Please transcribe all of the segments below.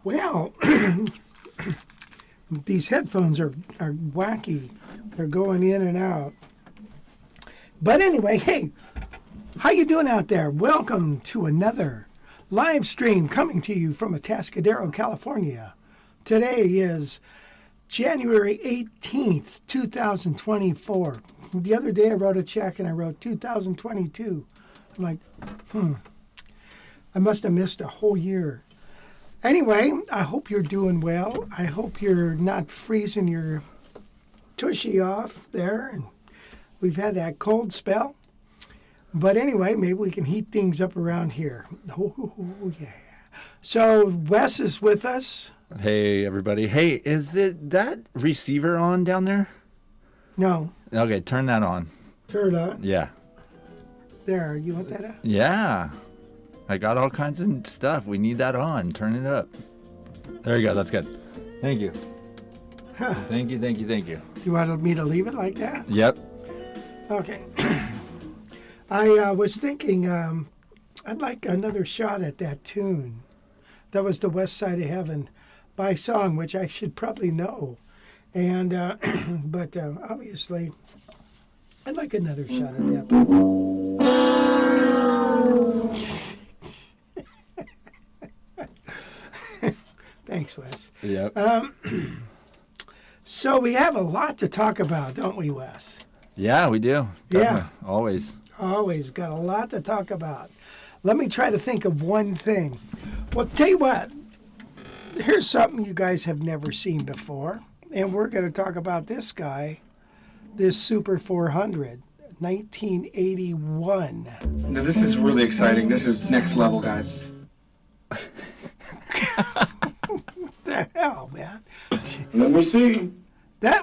Well, these headphones are wacky. They're going in and out. But anyway, hey, how you doing out there? Welcome to another live stream coming to you from Atascadero, California. Today is January 18th, 2024. The other day I wrote a check and I wrote 2022. I'm like, I must have missed a whole year. Anyway, I hope you're doing well. I hope you're not freezing your tushy off there. And we've had that cold spell. But anyway, maybe we can heat things up around here. Oh, yeah. So Wes is with us. Hey, everybody. Hey, is that receiver on down there? No. Okay, turn that on. Turn it on? Yeah. There, you want that on? Yeah. I got all kinds of stuff. We need that on. Turn it up. There you go. That's good. Thank you. Huh. Thank you, thank you, thank you. Do you want me to leave it like that? Yep. Okay. I was thinking I'd like another shot at that tune. That was the West Side of Heaven by song, which I should probably know. And but obviously, I'd like another shot at that. Thanks, Wes. Yep. So we have a lot to talk about, don't we, Wes? Yeah, we do. Definitely. Yeah. Always. Always got a lot to talk about. Let me try to think of one thing. Well, tell you what. Here's something you guys have never seen before. And we're going to talk about this guy, this Super 400, 1981. Now, this is really exciting. This is next level, guys. The hell, man? Let me see.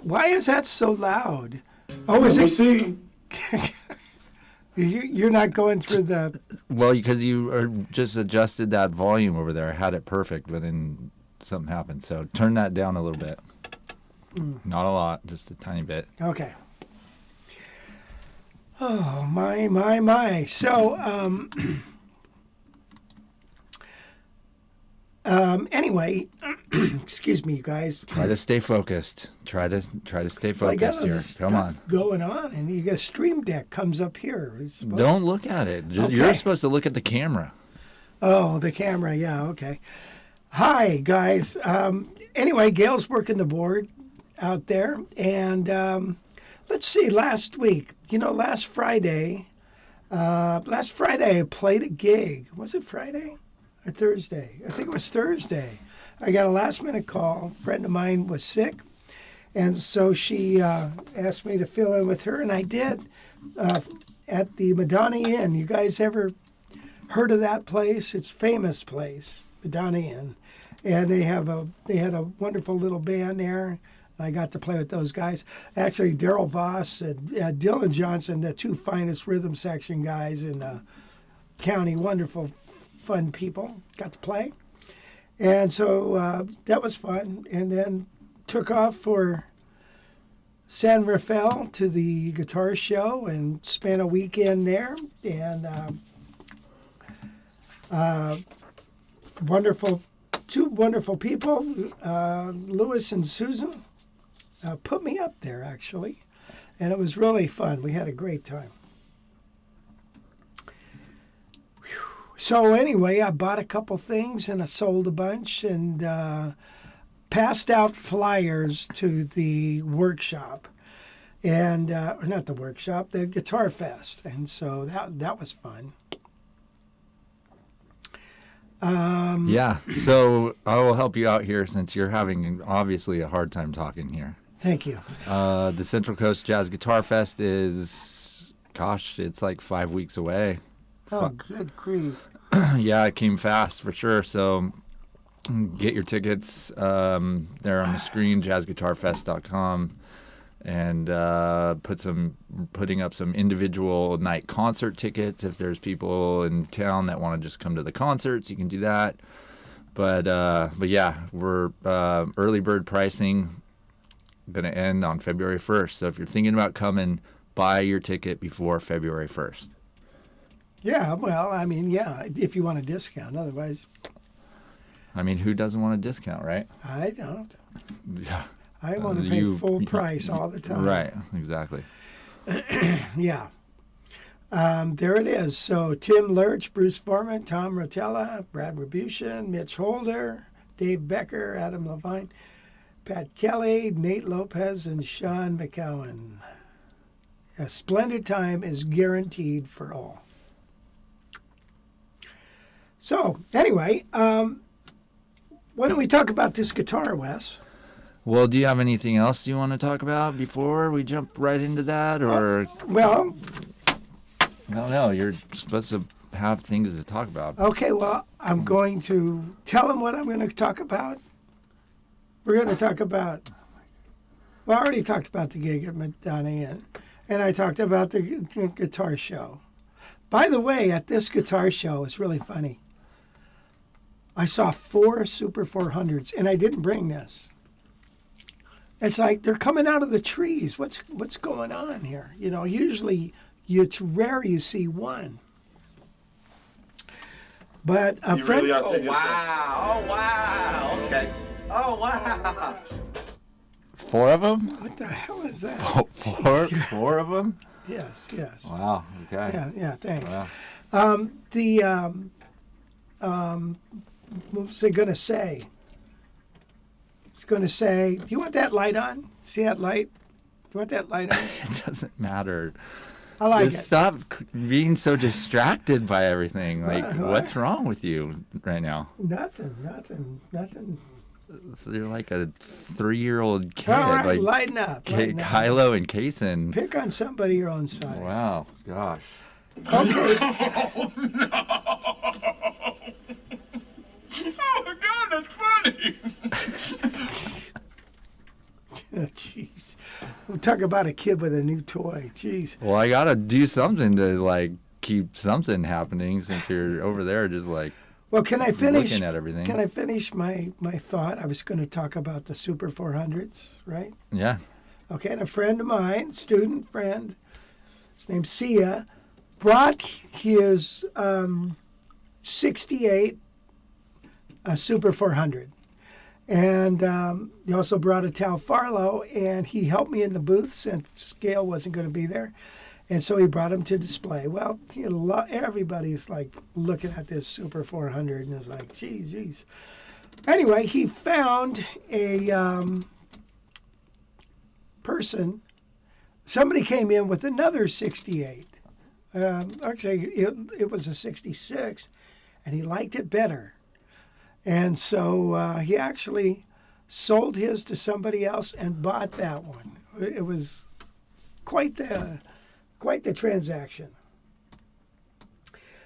Why is that so loud? Oh, is Let me it? see. You're not going through the. Well, because you just adjusted that volume over there. I had it perfect, but then something happened. So turn that down a little bit. Not a lot, just a tiny bit. Okay. Oh, my. So, Anyway, excuse me, you guys. Try to stay focused. Try to stay I got focused all here. this Come stuff on. going on, and you got Stream Deck comes up here. It's supposed- Don't look at it. You're Okay. supposed to look at the camera. Oh, the camera. Yeah, okay. Hi, guys. Anyway, Gail's working the board out there. And let's see, last week, last Friday I played a gig. Was it Friday or Thursday? I think it was Thursday. I got a last minute call. A friend of mine was sick. And so she asked me to fill in with her, and I did at the Madonna Inn. You guys ever heard of that place? It's a famous place, Madonna Inn. And they had a wonderful little band there. I got to play with those guys. Actually, Daryl Voss and Dylan Johnson, the two finest rhythm section guys in the county. Wonderful, fun people. Got to play. And so that was fun. And then took off for San Rafael to the guitar show and spent a weekend there. And two wonderful people, Louis and Susan, put me up there actually, and it was really fun. We had a great time. So anyway, I bought a couple things and I sold a bunch and passed out flyers to the workshop, and or not the workshop, the Guitar Fest, and so that was fun. Yeah. So I will help you out here since you're having obviously a hard time talking here. Thank you. The Central Coast Jazz Guitar Fest is, gosh, it's like 5 weeks away. Oh, good grief. Yeah, it came fast for sure. So get your tickets. They're on the screen, jazzguitarfest.com. And putting up some individual night concert tickets. If there's people in town that want to just come to the concerts, you can do that. But yeah, we're early bird pricing going to end on February 1st. So if you're thinking about coming, buy your ticket before February 1st. Yeah, well, I mean, yeah, if you want a discount. Otherwise, I mean, who doesn't want a discount, right? I don't. Yeah. I want to pay full price all the time. Right, exactly. Yeah. There it is. So Tim Lurch, Bruce Foreman, Tom Rotella, Brad Rebution, Mitch Holder, Dave Becker, Adam Levine, Pat Kelly, Nate Lopez, and Sean McCowan. A splendid time is guaranteed for all. So anyway, why don't we talk about this guitar, Wes? Well, do you have anything else you want to talk about before we jump right into that? Or Well, I don't know. You're supposed to have things to talk about. okay, well, I'm going to tell them what I'm going to talk about. We're going to talk about, well, I already talked about the gig at Madonna Inn, and I talked about the guitar show. By the way, at this guitar show, it's really funny. I saw 4 Super 400s, and I didn't bring this. It's like they're coming out of the trees. What's going on here? Usually it's rare you see one. But a friend. Really are taking Wow. Oh, wow. Okay. Oh, wow. 4 of them? What the hell is that? Four of them? Yes. Wow. Okay. Yeah. Thanks. Wow. What was I going to say? It's going to say, do you want that light on? See that light? Do you want that light on? It doesn't matter. I like Just it. stop being so distracted by everything. Like, What? what's wrong with you right now? Nothing. So you're like a 3-year-old kid. All right, like lighten up. Kylo and Kaysen. Pick on somebody your own size. Wow. Gosh. Okay. Oh, my God, that's funny. Jeez. We'll talk about a kid with a new toy. Jeez. Well, I gotta do something to like keep something happening since you're over there just like Well, can I finish? looking at everything. Can I finish my thought? I was going to talk about the Super 400s, right? Yeah. Okay, and a friend of mine, student friend, his name's Sia, brought his 68 a Super 400. And he also brought a Tal Farlow, and he helped me in the booth since Gail wasn't going to be there. And so he brought him to display. Well, everybody's like looking at this Super 400 and is like, geez. Anyway, he found a person. Somebody came in with another 68. Actually, it was a 66, and he liked it better. And so he actually sold his to somebody else and bought that one. It was quite the transaction.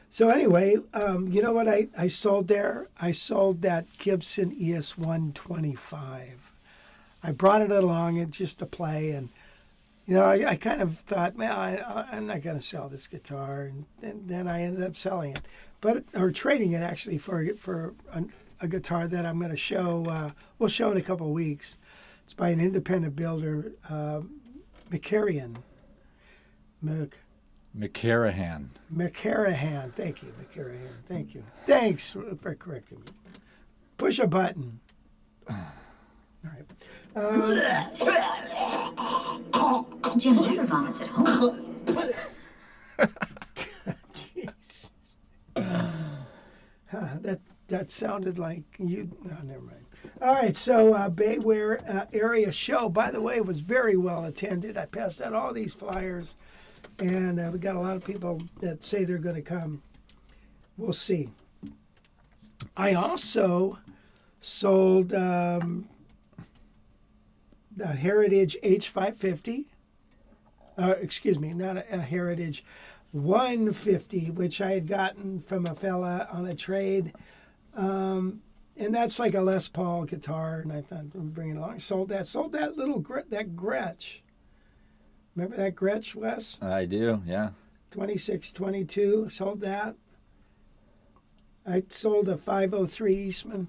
So anyway, you know what I sold there? I sold that Gibson ES 125. I brought it along just to play, and you know, I kind of thought, man, I'm not going to sell this guitar, and then I ended up selling it, or trading it actually for a guitar that I'm going to show. We'll show in a couple of weeks. It's by an independent builder, McCarrahan. McCarrahan. Thank you, McCarrahan. Thank you. Thanks for correcting me. Push a button. All right. Jim never vomits at home. Jeez. That sounded like you. No, never mind. All right, so Bayware area show, by the way, was very well attended. I passed out all these flyers, and we got a lot of people that say they're going to come. We'll see. I also sold the Heritage H550. Excuse me, not a Heritage 150, which I had gotten from a fella on a trade. And that's like a Les Paul guitar, and I thought I'd bring it along. Sold that little that Gretsch. Remember that Gretsch, Wes? I do, yeah. 2622, sold that. I sold a 503 Eastman.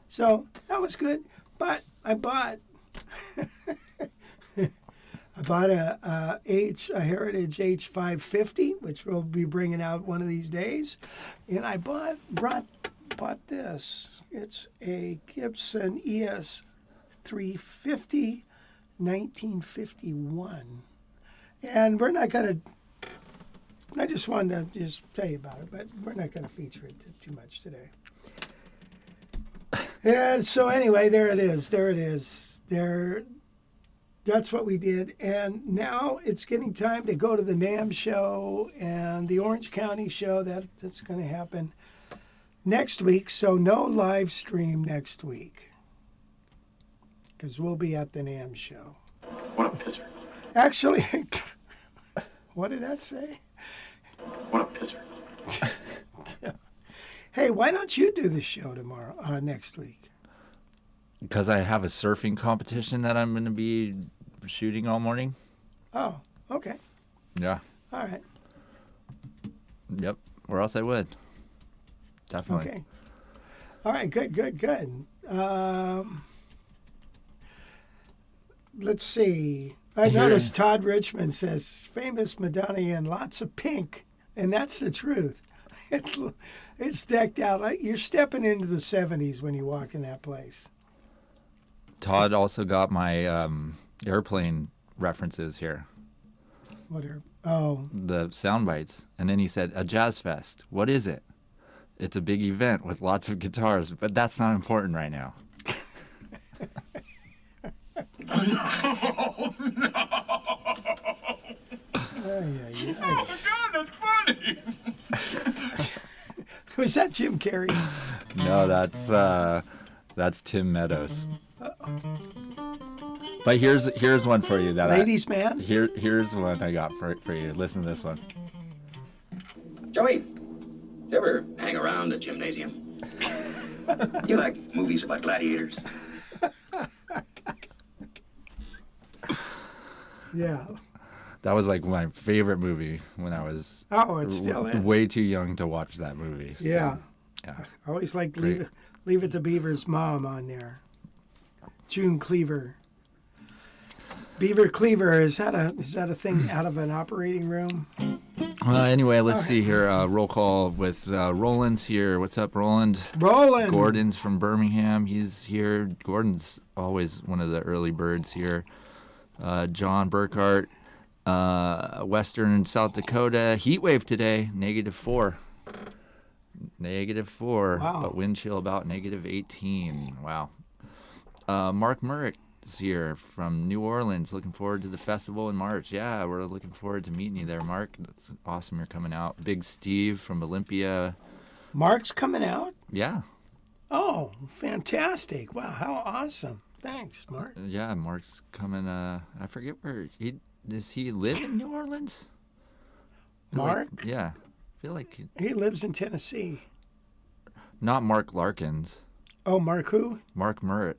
So that was good. But I bought a Heritage H550, which we'll be bringing out one of these days. And I bought this. It's a Gibson ES 350 1951. And we're not going to, I just wanted to just tell you about it, but we're not going to feature it too much today. And so anyway, there it is. That's what we did. And now it's getting time to go to the NAMM show and the Orange County show. That's going to happen next week. So no live stream next week, because we'll be at the NAMM show. What a pisser. Actually, what did that say? What a pisser. Hey, why don't you do the show next week? Because I have a surfing competition that I'm going to be shooting all morning. Oh, okay. Yeah. All right. Yep. Or else I would. Definitely. Okay. All right, good. Let's see. I noticed Todd Richmond says, famous Madonna and lots of pink, and that's the truth. It's decked out. You're stepping into the 70s when you walk in that place. Todd also got my airplane references here. The sound bites. And then he said, a jazz fest. What is it? It's a big event with lots of guitars, but that's not important right now. Oh, no. Oh, God, that's funny. Was that Jim Carrey? No, that's Tim Meadows. But here's one for you. Ladies' man? Here's one I got for you. Listen to this one. Joey, you ever hang around the gymnasium? You like movies about gladiators? Yeah. That was like my favorite movie when I was It still is. way too young to watch that movie. So, Yeah. yeah. I always like Great. Leave It to Beaver's mom on there. June Cleaver. Beaver Cleaver, is that a thing out of an operating room? Anyway, let's see here. Roll call with Roland's here. What's up, Roland? Roland. Gordon's from Birmingham. He's here. Gordon's always one of the early birds here. John Burkhart, Western South Dakota. Heat wave today, -4. -4. Wow. But wind chill about -18. Wow. Mark Murrick is here from New Orleans. Looking forward to the festival in March. Yeah, we're looking forward to meeting you there, Mark. That's awesome you're coming out. Big Steve from Olympia. Mark's coming out? Yeah. Oh, fantastic. Wow, how awesome. Thanks, Mark. Yeah, Mark's coming. I forget where does he live in New Orleans? Mark? Yeah. I feel like He lives in Tennessee. not Mark Larkins. Oh, Mark who? Mark Murritt.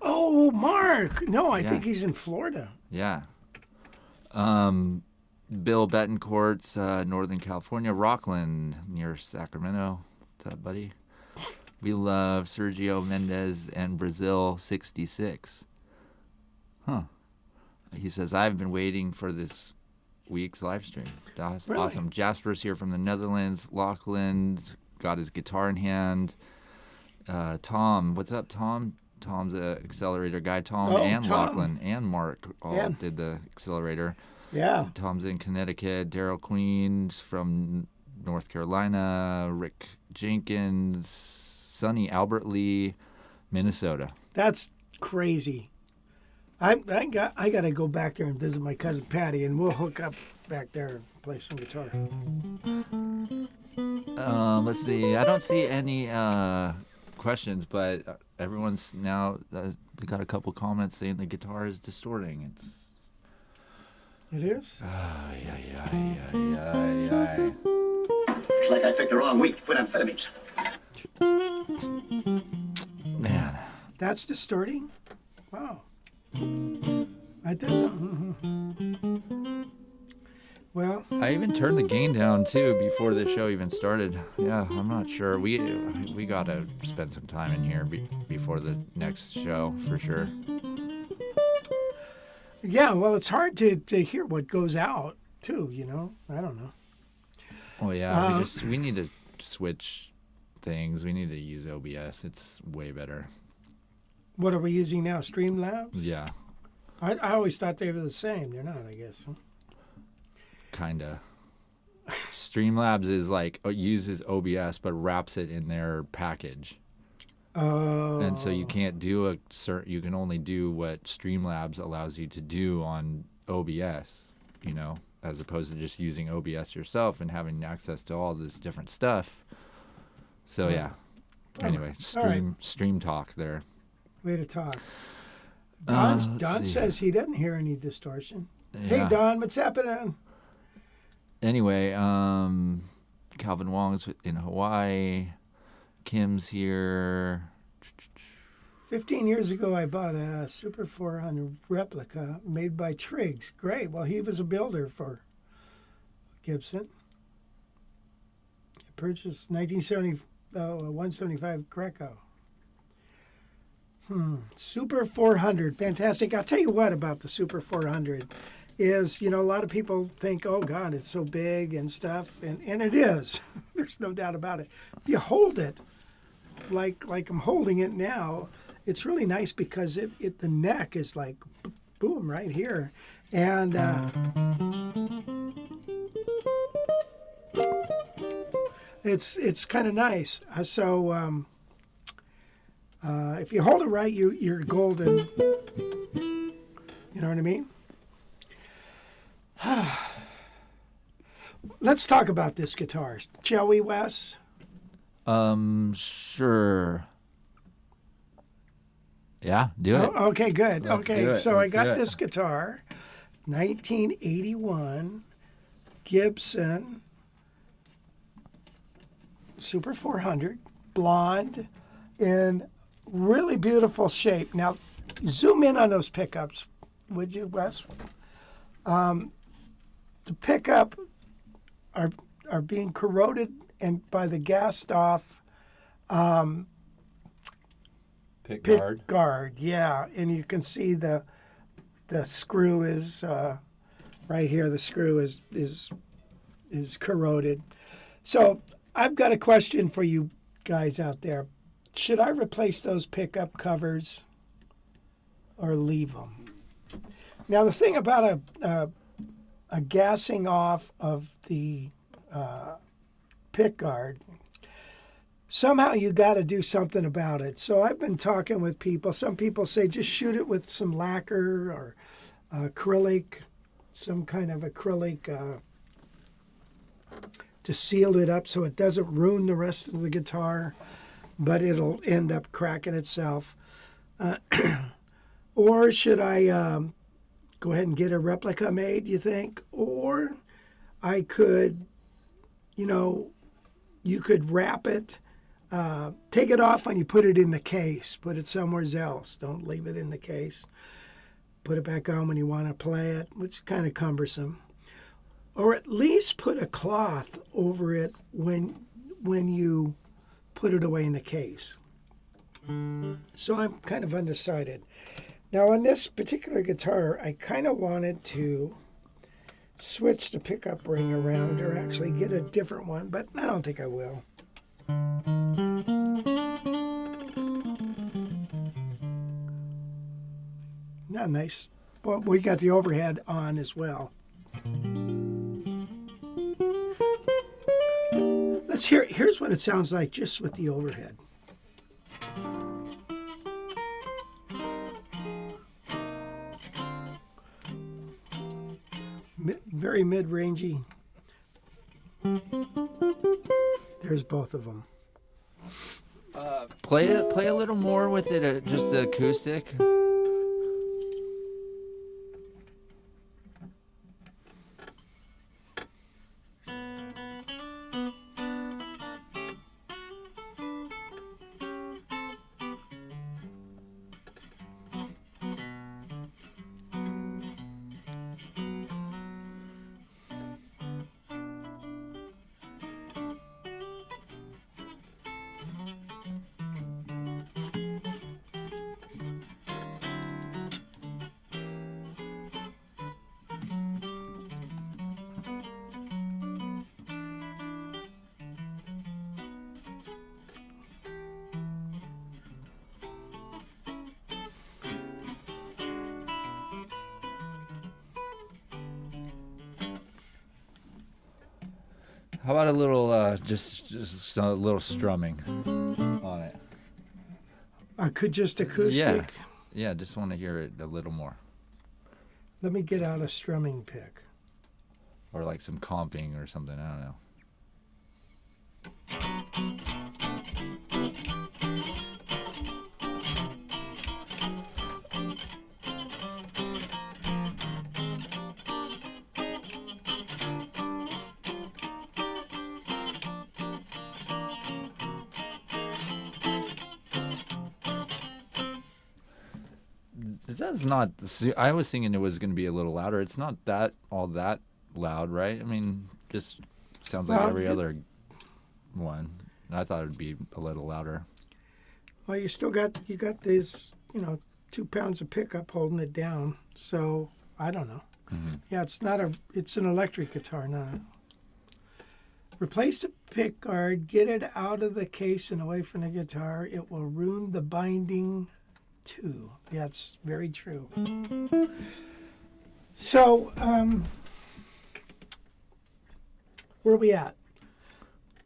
Oh, Mark. No, I Yeah. think he's in Florida. Yeah. Bill Betancourt's Northern California, Rockland near Sacramento. What's up, buddy? We love Sergio Mendez and Brazil 66. Huh. He says, I've been waiting for this week's live stream. That's Really? awesome. Jasper's here from the Netherlands. Lachlan's got his guitar in hand. Tom, what's up, Tom? Tom's the accelerator guy. Tom Oh, and Tom. Lachlan and Mark all Yeah. did the accelerator. Yeah. Tom's in Connecticut. Daryl Queen's from North Carolina. Rick Jenkins. Sonny Albert Lee, Minnesota. That's crazy. I got to go back there and visit my cousin Patty, and we'll hook up back there and play some guitar. Let's see. I don't see any questions, but everyone's now they got a couple comments saying the guitar is distorting. It is? Looks like I picked the wrong week to quit amphetamines. Man. That's distorting? Wow. I doesn't. Well, I even turned the gain down too before the show even started. Yeah, I'm not sure. We gotta spend some time in here before the next show for sure. yeah, well, it's hard to hear what goes out, too, you know? I don't know. Well, yeah, we need to switch things. We need to use OBS. It's way better. What are we using now? Streamlabs? Yeah, I always thought they were the same. They're not, I guess. Huh? kinda. Streamlabs is like uses OBS but wraps it in their package. Oh. And so you can't do you can only do what Streamlabs allows you to do on OBS, you know, as opposed to just using OBS yourself and having access to all this different stuff. So yeah. Anyway, stream talk there. Way to talk. Don let's see. says he doesn't hear any distortion. Yeah. Hey, Don, what's happening? Anyway, Calvin Wong's in Hawaii. Kim's here. 15 years ago, I bought a Super 400 replica made by Triggs. Great. Well, he was a builder for Gibson. I purchased 175 Greco. Super 400. Fantastic. I'll tell you what about the Super 400 is, you know, a lot of people think, oh, God, it's so big and stuff. And it is. There's no doubt about it. If you hold it like I'm holding it now, it's really nice because the neck is like, boom, right here. And it's kind of nice. So if you hold it right, you're golden. You know what I mean? Let's talk about this guitar, shall we, Wes? Sure. Yeah, do it. Oh, okay, good. Let's Okay, do it. so I Let's do got it. this guitar, 1981 Gibson Super 400, blonde, in really beautiful shape. Now, zoom in on those pickups, would you, Wes? The pickup are being corroded and by the gassed off Pick pit guard, yeah, and you can see the screw is right here. The screw is is corroded. So I've got a question for you guys out there. Should I replace those pickup covers or leave them? Now the thing about a gassing off of the pick guard, somehow you got to do something about it. So I've been talking with people. Some people say just shoot it with some lacquer or acrylic, some kind of acrylic to seal it up so it doesn't ruin the rest of the guitar, but it'll end up cracking itself. Or should I go ahead and get a replica made, you think? Or I could, you could wrap it, take it off when you put it in the case. Put it somewhere else. Don't leave it in the case. Put it back on when you want to play it, which is kind of cumbersome. Or at least put a cloth over it when you put it away in the case. So I'm kind of undecided. Now on this particular guitar, I kind of wanted to switch the pickup ring around or actually get a different one, but I don't think I will. Not nice. Well, we got the overhead on as well. Let's hear. Here's what it sounds like just with the overhead. Very mid-rangey. There's both of them. Play a little more with it, just the acoustic. How about a little, just a little strumming on it? I could just acoustic. Yeah, just want to hear it a little more. Let me get out a strumming pick. Or like some comping or something, I don't know. That's not. I was thinking it was going to be a little louder. It's not all that loud, right? I mean, just sounds like every other one. I thought it'd be a little louder. Well, you got these 2 pounds of pickup holding it down. So I don't know. Mm-hmm. Yeah, it's an electric guitar, not. Replace the pick guard. Get it out of the case and away from the guitar. It will ruin the binding. Too. Yeah, it's very true. So, where are we at?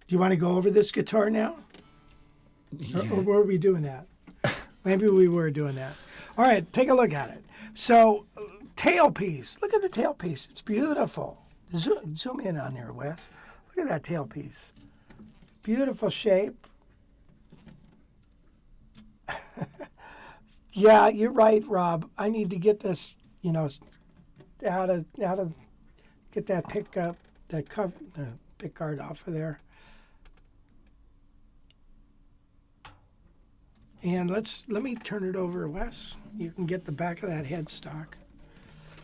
Do you want to go over this guitar now? Yeah. Or were we doing that? Maybe we were doing that. All right, take a look at it. So, tailpiece. Look at the tailpiece. It's beautiful. Zoom in on there, Wes. Look at that tailpiece. Beautiful shape. Yeah, you're right, Rob. I need to get this, out of get that pick guard off of there. And let me turn it over, Wes. You can get the back of that headstock.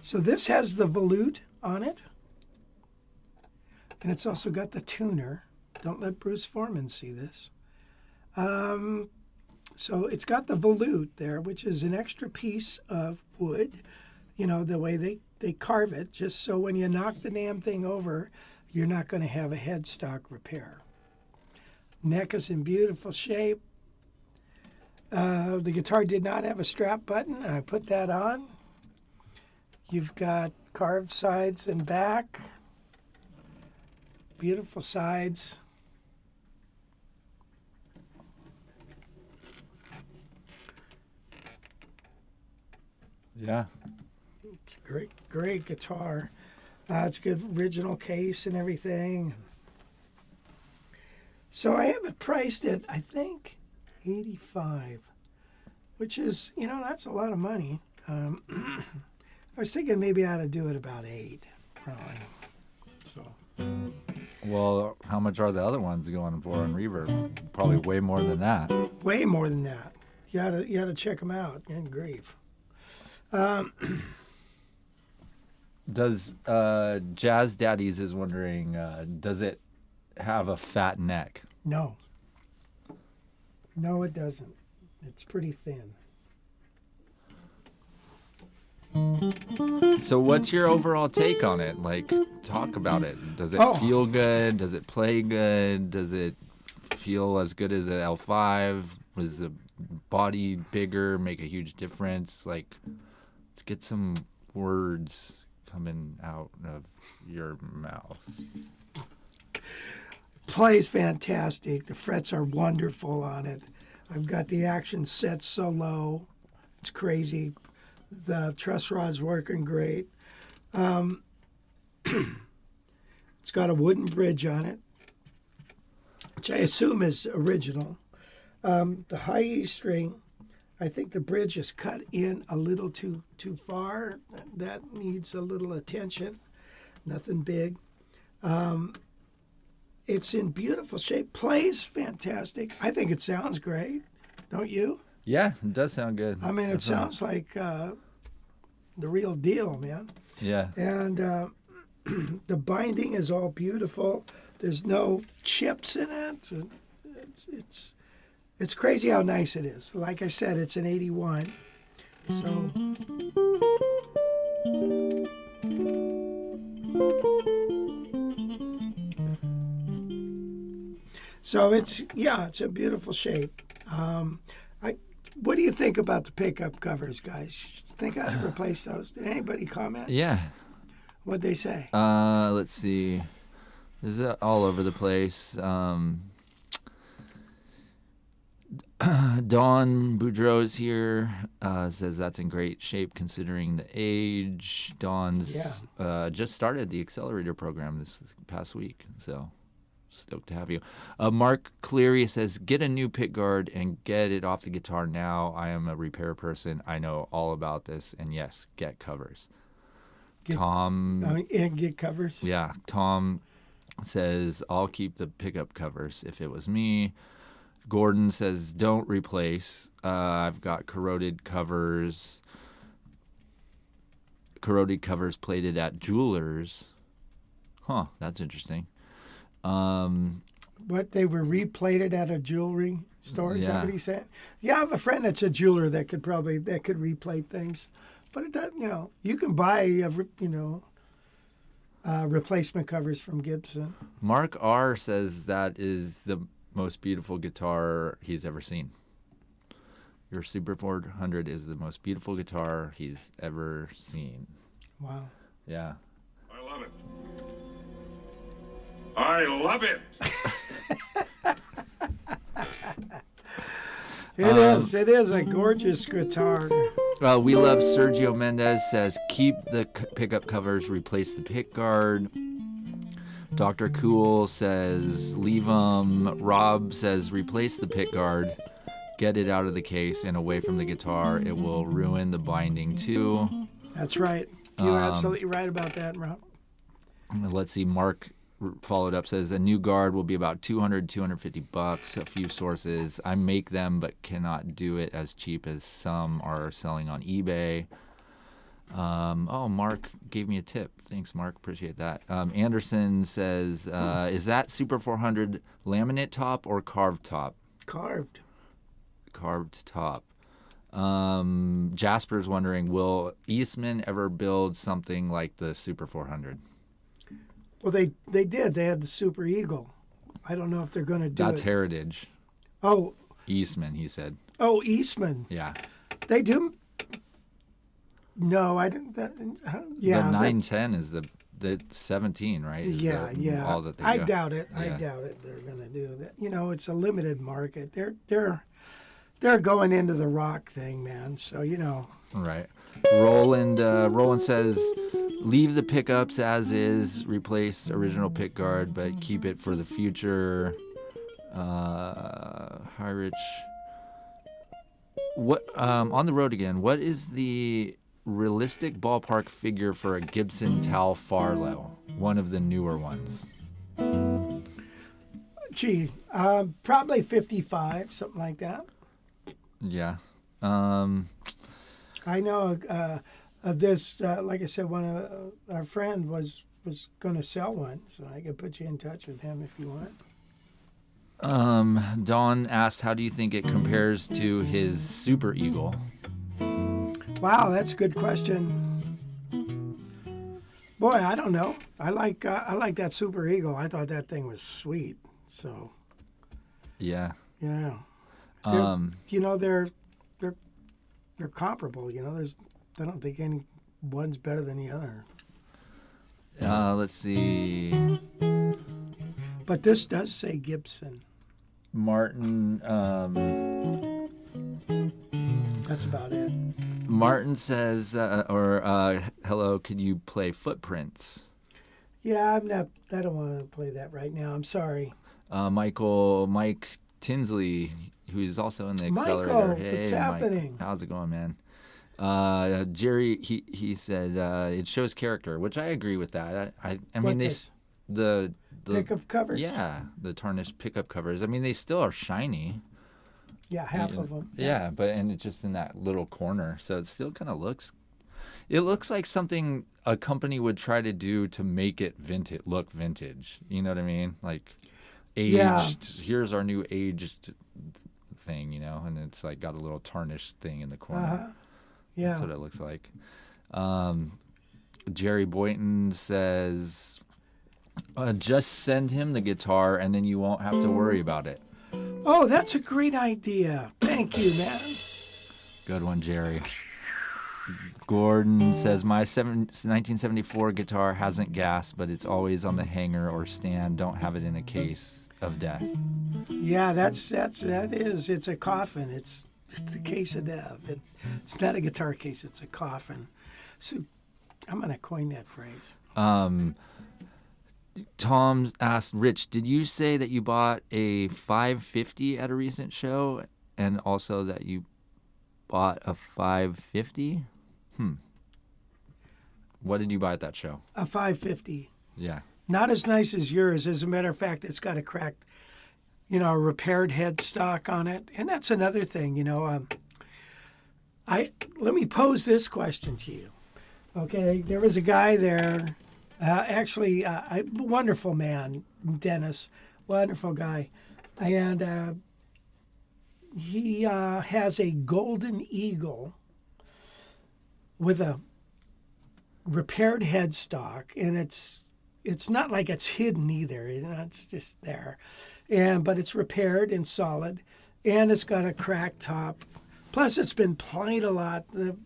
So this has the volute on it, and it's also got the tuner. Don't let Bruce Foreman see this. So it's got the volute there, which is an extra piece of wood, the way they carve it, just so when you knock the damn thing over, you're not going to have a headstock repair. Neck is in beautiful shape. The guitar did not have a strap button, and I put that on. You've got carved sides and back. Beautiful sides. Yeah. It's a great guitar. It's a good original case and everything. So I have it priced at, I think, $85, which is, that's a lot of money. I was thinking maybe I ought to do it about $8, probably. So. Well, how much are the other ones going for on Reverb? Probably way more than that. Way more than that. You ought to check them out. Good grief. Does Jazz Daddies is wondering, does it have a fat neck? No. No, it doesn't. It's pretty thin. So what's your overall take on it? Like, talk about it. Does it feel good? Does it play good? Does it feel as good as an L5? Was the body bigger, make a huge difference? Like, let's get some words coming out of your mouth. Plays fantastic. The frets are wonderful on it. I've got the action set so low. It's crazy. The truss rod's working great. It's got a wooden bridge on it, which I assume is original. The high E string, I think the bridge is cut in a little too far. That needs a little attention. Nothing big. It's in beautiful shape. Plays fantastic. I think it sounds great. Don't you? Yeah, it does sound good. I mean, it sounds like the real deal, man. Yeah. And the binding is all beautiful. There's no chips in it. It's crazy how nice it is. Like I said, it's an 81. So it's a beautiful shape. What do you think about the pickup covers, guys? Think I'd replace those? Did anybody comment? Yeah. What'd they say? Let's see. This is all over the place. Dawn Boudreau's here. Says that's in great shape considering the age. Dawn's just started the accelerator program this past week, so stoked to have you. Mark Cleary says, get a new pick guard and get it off the guitar now. I am a repair person. I know all about this. And yes, get covers. And get covers? Yeah. Tom says, I'll keep the pickup covers if it was me. Gordon says, don't replace. I've got corroded covers plated at jewelers. Huh, that's interesting. What, they were replated at a jewelry store? Is that what he said? Yeah, I have a friend that's a jeweler that could replate things, but it does. You can buy replacement covers from Gibson. Mark R says that is the most beautiful guitar he's ever seen. Your Super 400 is the most beautiful guitar he's ever seen. Wow. Yeah. I love it. I love it. It is a gorgeous guitar. Well, we love Sergio Mendez says keep the pickup covers, replace the pick guard. Dr. Cool says leave them. Rob says replace the pick guard, get it out of the case and away from the guitar. It will ruin the binding too. That's right. You're absolutely right about that, Rob. Let's see. Mark followed up, says a new guard will be about $200-$250. A few sources. I make them but cannot do it as cheap as some are selling on eBay. Mark gave me a tip. Thanks, Mark. Appreciate that. Anderson says, is that Super 400 laminate top or carved top? Carved top. Jasper's wondering, will Eastman ever build something like the Super 400? Well, they did. They had the Super Eagle. I don't know if they're going to do That's it. Heritage. Oh, Eastman, he said. oh, Eastman. Yeah. They do. No, I didn't. Yeah, The 910 is the 17, right? Is yeah, the, yeah. All that they I got. doubt it. I Yeah. doubt it. They're going to do that. You know, it's a limited market. They're going into the rock thing, man. So you know. Right. Roland says, leave the pickups as is, replace original pick guard, but keep it for the future. Hi, Rich. What on the road again? What is the realistic ballpark figure for a Gibson Tal Farlow, one of the newer ones? Gee, probably 55, something like that. Yeah. I know of this. Like I said, one of our friend was going to sell one, so I could put you in touch with him if you want. Dawn asked, how do you think it compares to his Super Eagle? Wow, that's a good question. Boy, I don't know. I like that Super Eagle. I thought that thing was sweet. So Yeah. yeah, you know they're comparable. You know, I don't think any one's better than the other. Let's see. But this does say Gibson. Martin That's about it. Martin says, hello, could you play Footprints? Yeah, I don't want to play that right now. I'm sorry. Mike Tinsley, who's also in the Accelerator. Michael, Hey, what's Mike, happening? how's it going, man? Jerry, he said it shows character, which I agree with that. I mean, the pickup covers. Yeah, the tarnished pickup covers. I mean, they still are shiny. Yeah, half of them. Yeah, and it's just in that little corner, so it still kind of looks. It looks like something a company would try to do to make it look vintage. You know what I mean? Like aged. Yeah. Here's our new aged thing, you know, and it's like got a little tarnished thing in the corner. Yeah. That's what it looks like. Jerry Boynton says, just send him the guitar and then you won't have to worry about it. Oh, that's a great idea. Thank you, man. Good one, Jerry. Gordon says, my 1974 guitar hasn't gas, but it's always on the hanger or stand. Don't have it in a case of death. Yeah, that is. It's a coffin. It's a case of death. It's not a guitar case. It's a coffin. So I'm going to coin that phrase. Tom asked, Rich, did you say that you bought a 550 at a recent show and also that you bought a 550? What did you buy at that show? A 550. Yeah. Not as nice as yours. As a matter of fact, it's got a cracked, a repaired headstock on it. And that's another thing, let me pose this question to you. Okay, there was a guy there, a wonderful man, Dennis, wonderful guy. And he has a golden eagle with a repaired headstock, and it's not like it's hidden either. It's just there, but it's repaired and solid, and it's got a cracked top. Plus, it's been played a lot. A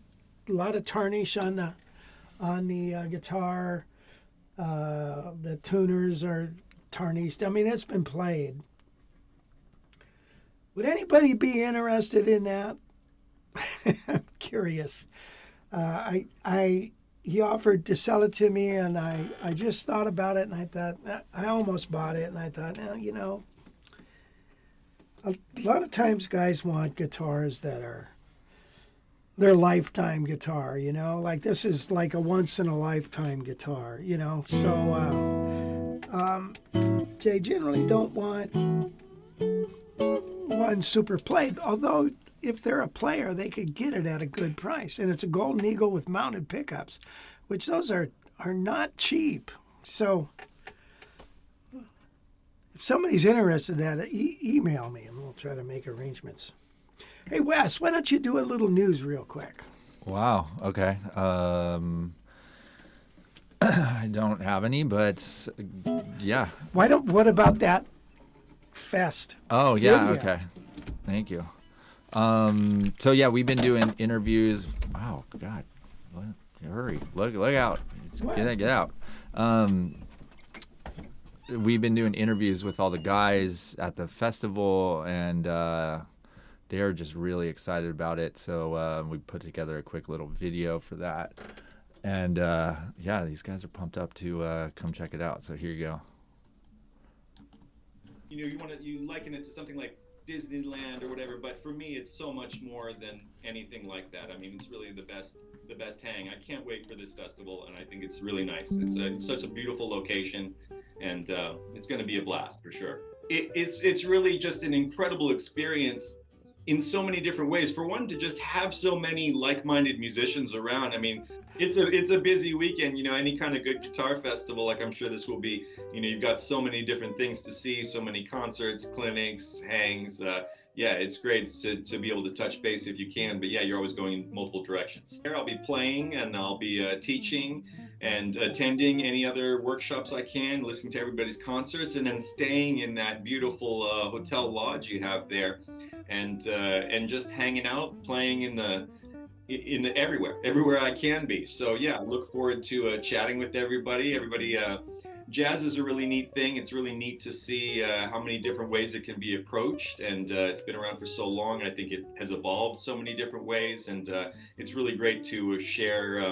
lot of tarnish on the guitar. The tuners are tarnished. I mean, it's been played. Would anybody be interested in that? I'm curious. He offered to sell it to me, and I just thought about it, and I thought, I almost bought it, and I thought, a lot of times guys want guitars that are their lifetime guitar, like this is like a once-in-a-lifetime guitar, so they generally don't want one super played, although if they're a player, they could get it at a good price. And it's a Golden Eagle with mounted pickups, which those are not cheap. So if somebody's interested in that, email me and we'll try to make arrangements. Hey, Wes, why don't you do a little news real quick? Wow. Okay. I don't have any, but yeah. What about that fest? Oh, yeah, Trivia. okay. Thank you. So yeah, we've been doing interviews. Oh God, hurry! Look out! What? Get out! We've been doing interviews with all the guys at the festival, and they're just really excited about it. So we put together a quick little video for that, and yeah, these guys are pumped up to come check it out. So here you go. You know, you liken it to something like Disneyland or whatever, but for me it's so much more than anything like that. I mean, it's really the best hang. I can't wait for this festival, and I think it's really nice. It's such a beautiful location, and it's going to be a blast for sure. It's really just an incredible experience in so many different ways. For one, to just have so many like-minded musicians around. I mean, it's a busy weekend, you know, any kind of good guitar festival, like I'm sure this will be, you know, you've got so many different things to see, so many concerts, clinics, hangs. Yeah, it's great to be able to touch base if you can, but yeah, you're always going in multiple directions. Here I'll be playing, and I'll be teaching and attending any other workshops I can, listening to everybody's concerts, and then staying in that beautiful hotel lodge you have there, and just hanging out, playing in the everywhere I can be. So yeah, I look forward to chatting with everybody. Jazz is a really neat thing. It's really neat to see how many different ways it can be approached, and it's been around for so long. I think it has evolved so many different ways, and it's really great to share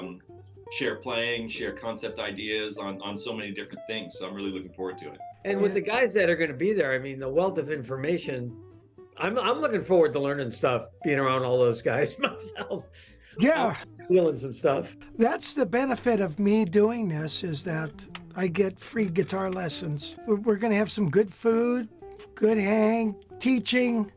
playing, share concept ideas on so many different things. So I'm really looking forward to it. And with the guys that are going to be there, I mean, the wealth of information, I'm looking forward to learning stuff, being around all those guys myself. Yeah. Feeling some stuff. That's the benefit of me doing this, is that I get free guitar lessons. We're going to have some good food, good hang, teaching,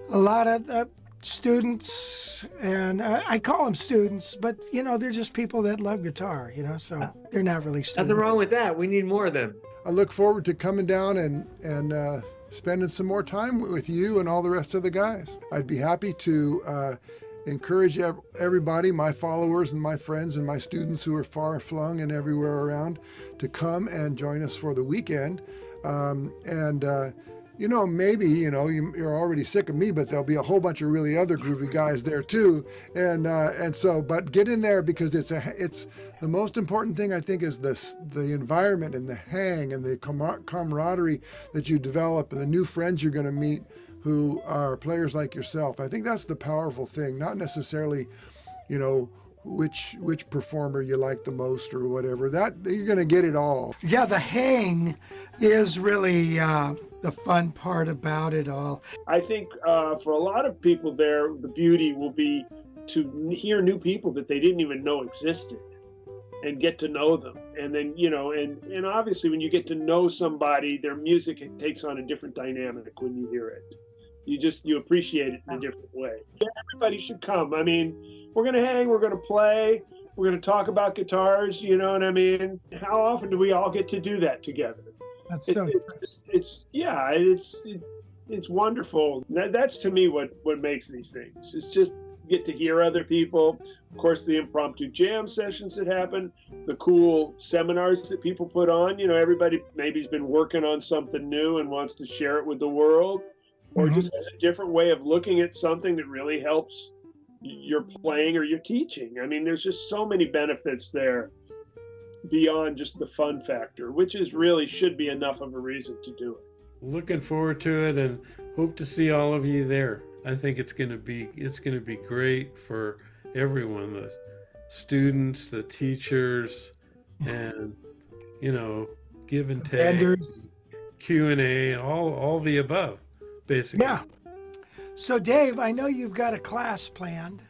a lot of students, and I call them students, but you know, they're just people that love guitar, you know, so they're not really students. Nothing wrong with that. We need more of them. I look forward to coming down and spending some more time with you and all the rest of the guys. I'd be happy to encourage everybody, my followers and my friends and my students who are far flung and everywhere around, to come and join us for the weekend. You know, maybe, you know, you're already sick of me, but there'll be a whole bunch of really other groovy guys there too. And so, but get in there, because it's the most important thing, I think, is the environment and the hang and the camaraderie that you develop and the new friends you're going to meet who are players like yourself. I think that's the powerful thing, not necessarily, you know, which performer you like the most or whatever. That you're going to get it all. Yeah, the hang is really the fun part about it all. I think for a lot of people there, the beauty will be to hear new people that they didn't even know existed and get to know them. And then, you know, and obviously when you get to know somebody, their music, it takes on a different dynamic when you hear it. You appreciate it in a different way. Everybody should come. I mean, we're going to hang, we're going to play, we're going to talk about guitars, you know what I mean? How often do we all get to do that together? That's it's wonderful. That's to me what makes these things. It's just get to hear other people. Of course, the impromptu jam sessions that happen, the cool seminars that people put on. You know, everybody maybe has been working on something new and wants to share it with the world, or just has a different way of looking at something that really helps your playing or your teaching. I mean, there's just so many benefits there beyond just the fun factor, which is really should be enough of a reason to do it. Looking forward to it and hope to see all of you there. I think it's going to be great for everyone, the students, the teachers, and, you know, give and take, vendors, Q&A, and all the above, basically. Yeah. So Dave, I know you've got a class planned.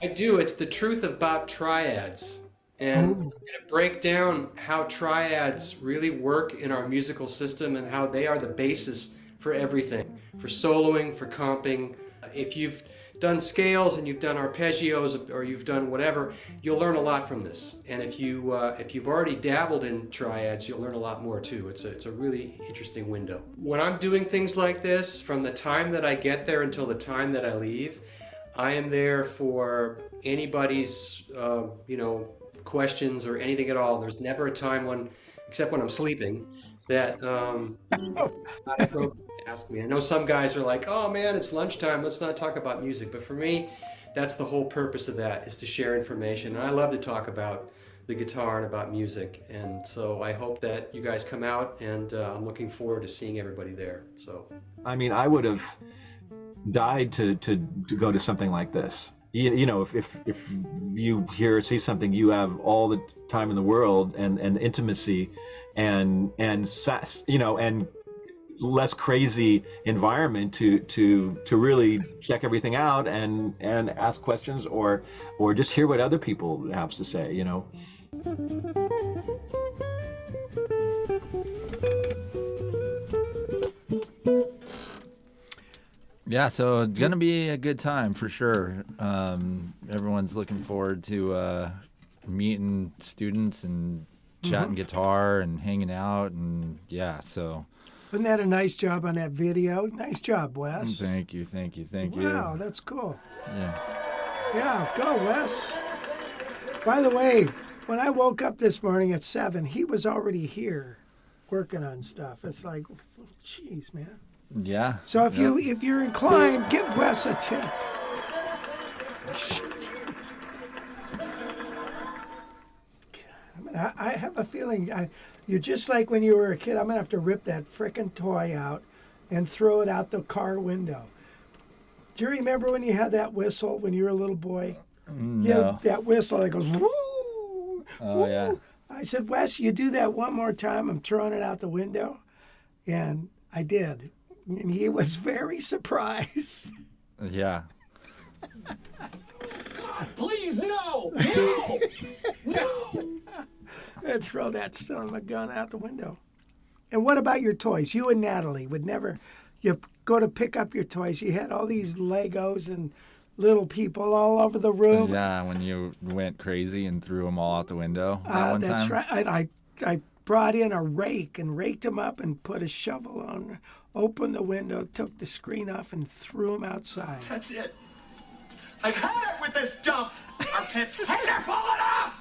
I do. It's the truth about triads. And we're going to break down how triads really work in our musical system and how they are the basis for everything, for soloing, for comping. If you've done scales and you've done arpeggios or you've done whatever, you'll learn a lot from this. And if you've already dabbled in triads, you'll learn a lot more too. It's a really interesting window. When I'm doing things like this, from the time that I get there until the time that I leave, I am there for anybody's, questions or anything at all. There's never a time when, except when I'm sleeping, that ask me. I know some guys are like, oh man, it's lunchtime, let's not talk about music. But for me, that's the whole purpose of that, is to share information. And I love to talk about the guitar and about music. And so I hope that you guys come out, and I'm looking forward to seeing everybody there. So I mean, I would have died to go to something like this. You know, if you hear or see something, you have all the time in the world and intimacy and you know, and less crazy environment to really check everything out and ask questions or just hear what other people have to say, you know. Yeah, so it's gonna be a good time for sure. Everyone's looking forward to meeting students and chatting guitar and hanging out, and yeah, so. Wasn't that a nice job on that video? Nice job, Wes. Thank you. Wow, that's cool. Yeah. Yeah, go, Wes. By the way, when I woke up this morning at 7, he was already here working on stuff. It's like, jeez, man. Yeah. So if you're inclined, give Wes a tip. I have a feeling you're just like when you were a kid. I'm gonna have to rip that frickin' toy out and throw it out the car window. Do you remember when you had that whistle when you were a little boy? No. Yeah, that whistle that goes woo. Oh, woo. yeah. I said, Wes, you do that one more time, I'm throwing it out the window, and I did, and he was very surprised. Yeah. Please, no! No! No! I'd throw that son of a gun out the window. And what about your toys? You and Natalie would never, you go to pick up your toys. You had all these Legos and little people all over the room. Yeah, when you went crazy and threw them all out the window that one that's time. right. I brought in a rake and raked them up and put a shovel on, opened the window, took the screen off, and threw them outside. That's it. I've had it with this dump. Our pits heads are falling off.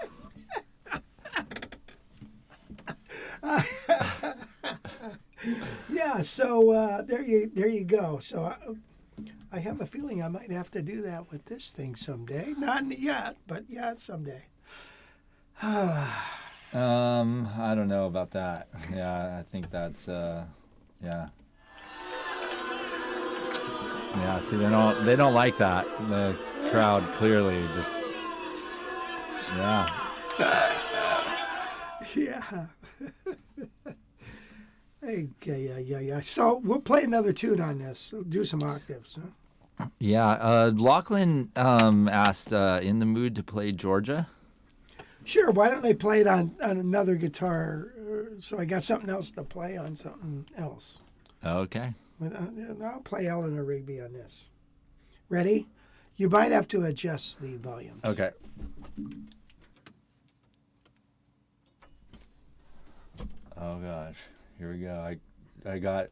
Yeah, so there you go. So I have a feeling I might have to do that with this thing someday. Not yet, but yeah, someday. I don't know about that. Yeah, I think that's yeah. Yeah, see, they don't like that. The crowd clearly just yeah. Yeah. Yeah. So we'll play another tune on this. We'll do some octaves. Huh? Yeah. Lachlan asked, in the mood to play Georgia? Sure. Why don't they play it on another guitar? So I got something else to play on something else. Okay. I'll play Eleanor Rigby on this. Ready? You might have to adjust the volumes. Okay. Oh gosh, here we go. I got.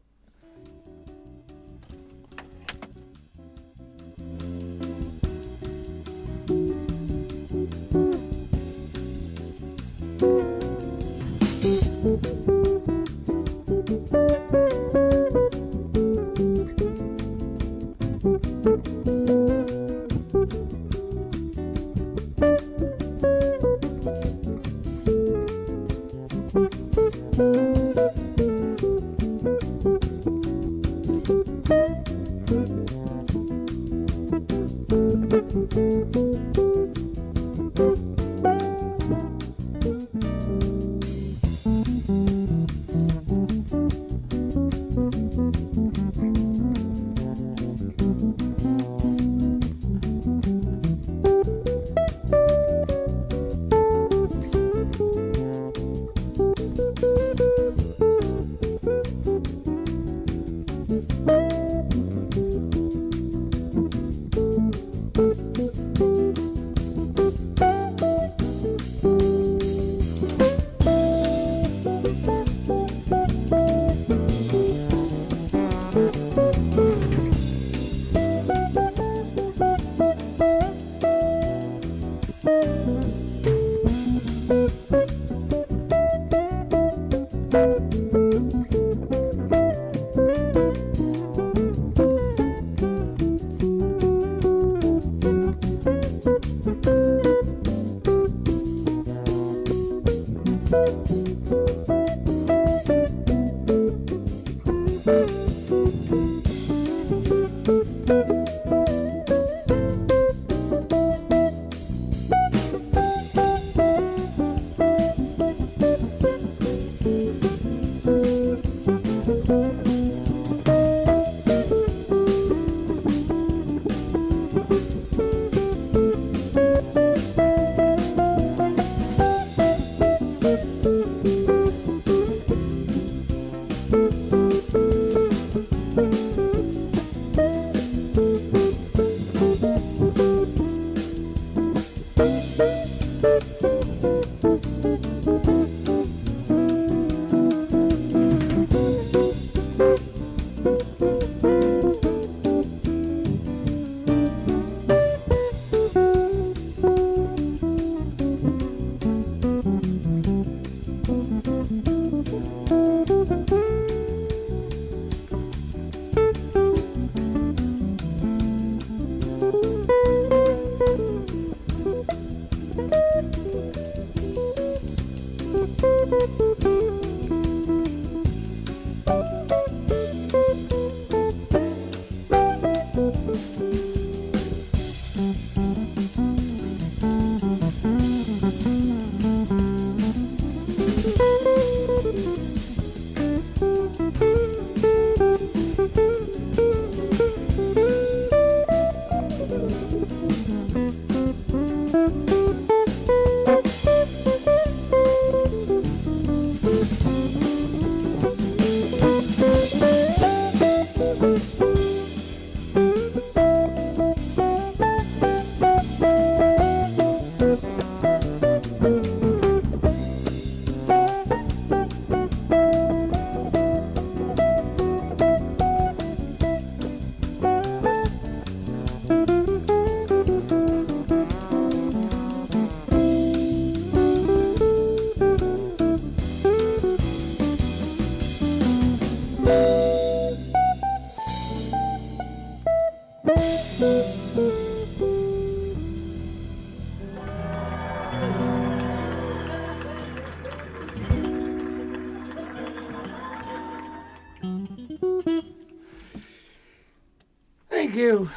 Thank you.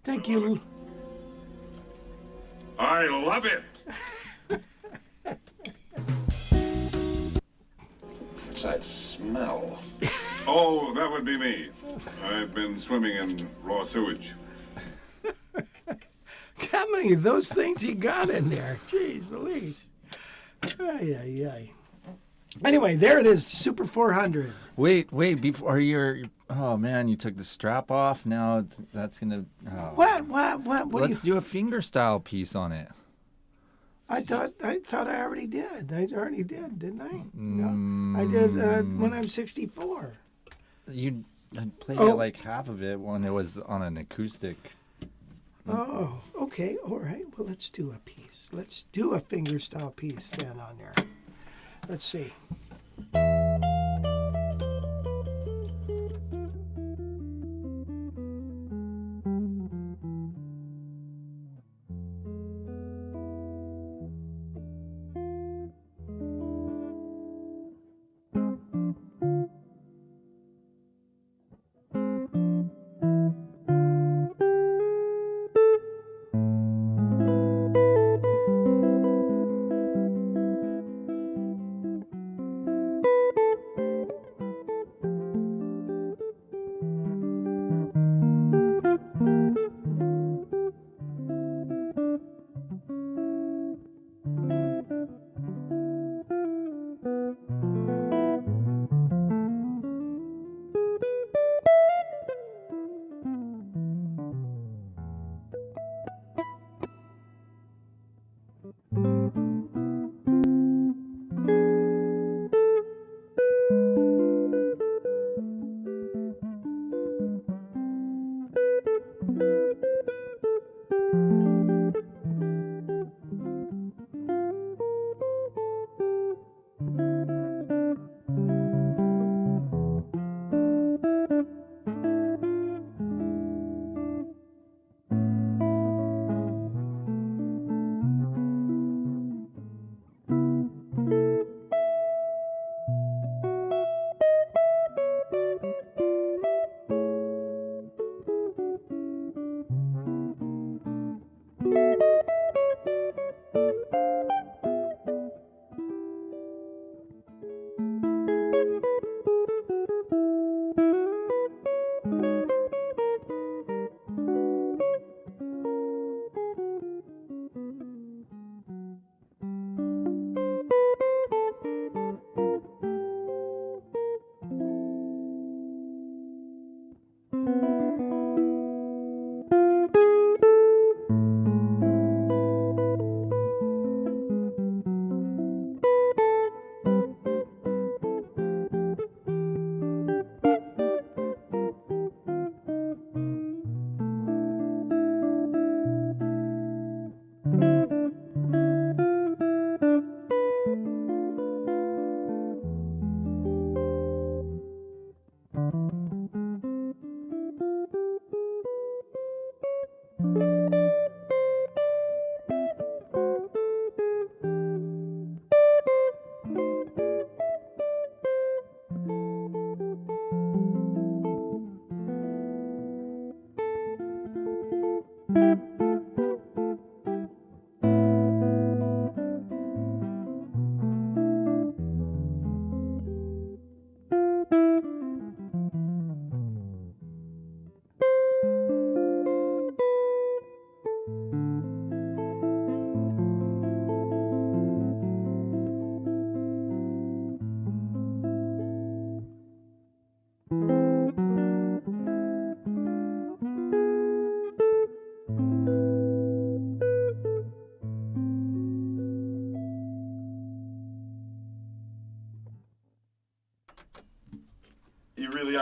Thank you. I love it. What's that smell? Oh, that would be me. I've been swimming in raw sewage. How many of those things you got in there? Jeez Louise. Ay, ay, ay. Anyway, there it is, Super 400. Wait, before oh man, you took the strap off. Now that's gonna. Oh. What? Let's do a finger style piece on it. I thought I already did. I already did, didn't I? No, I did when I'm 64. I played it like half of it when it was on an acoustic. Oh, okay, all right. Well, let's do a piece. Let's do a finger style piece then on there. Let's see.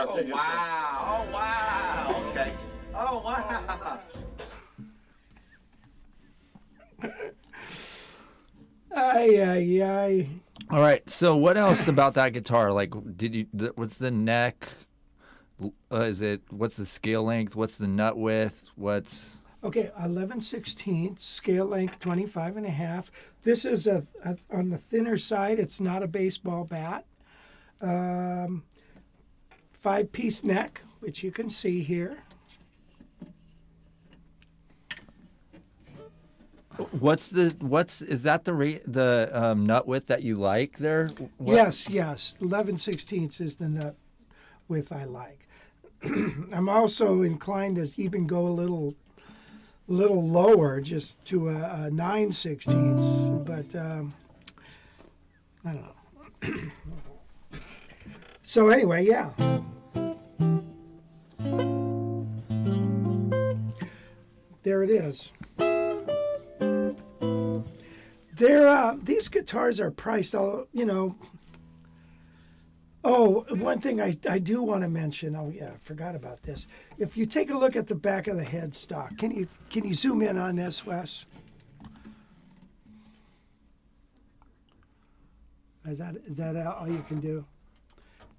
I'll take you some. Wow. Oh, wow. Okay. Oh, wow. Ay. All right. So what else about that guitar? Like, what's the neck? What's the scale length? What's the nut width? What's... Okay, 11/16, scale length 25.5. This is on the thinner side. It's not a baseball bat. 5-piece neck, which you can see here. Is that the nut width that you like there? Yes. 11/16 is the nut width I like. I'm also inclined to even go a little lower, just to a 9/16, but I don't know. So anyway, yeah. There it is. These guitars are priced all, Oh, one thing I do want to mention. Oh yeah, I forgot about this. If you take a look at the back of the headstock, can you zoom in on this, Wes? Is that all you can do?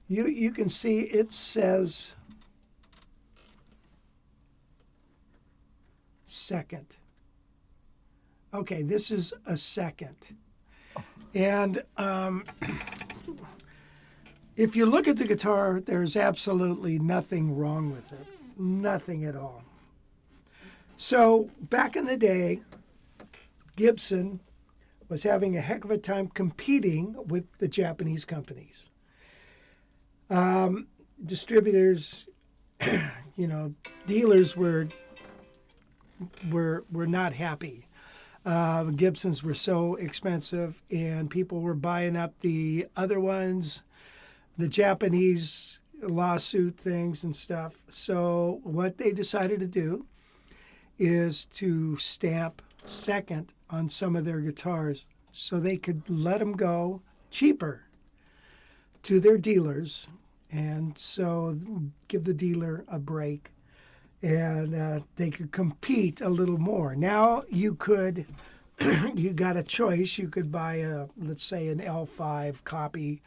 You can see it says second. Okay, this is a second, and if you look at the guitar, there's absolutely nothing wrong with it. Nothing at all. So back in the day, Gibson was having a heck of a time competing with the Japanese companies. Distributors, dealers were not happy. Gibsons were so expensive, and people were buying up the other ones, the Japanese lawsuit things and stuff. So what they decided to do is to stamp second on some of their guitars so they could let them go cheaper to their dealers, and so give the dealer a break, and they could compete a little more. Now you got a choice. You could buy let's say an L5 copy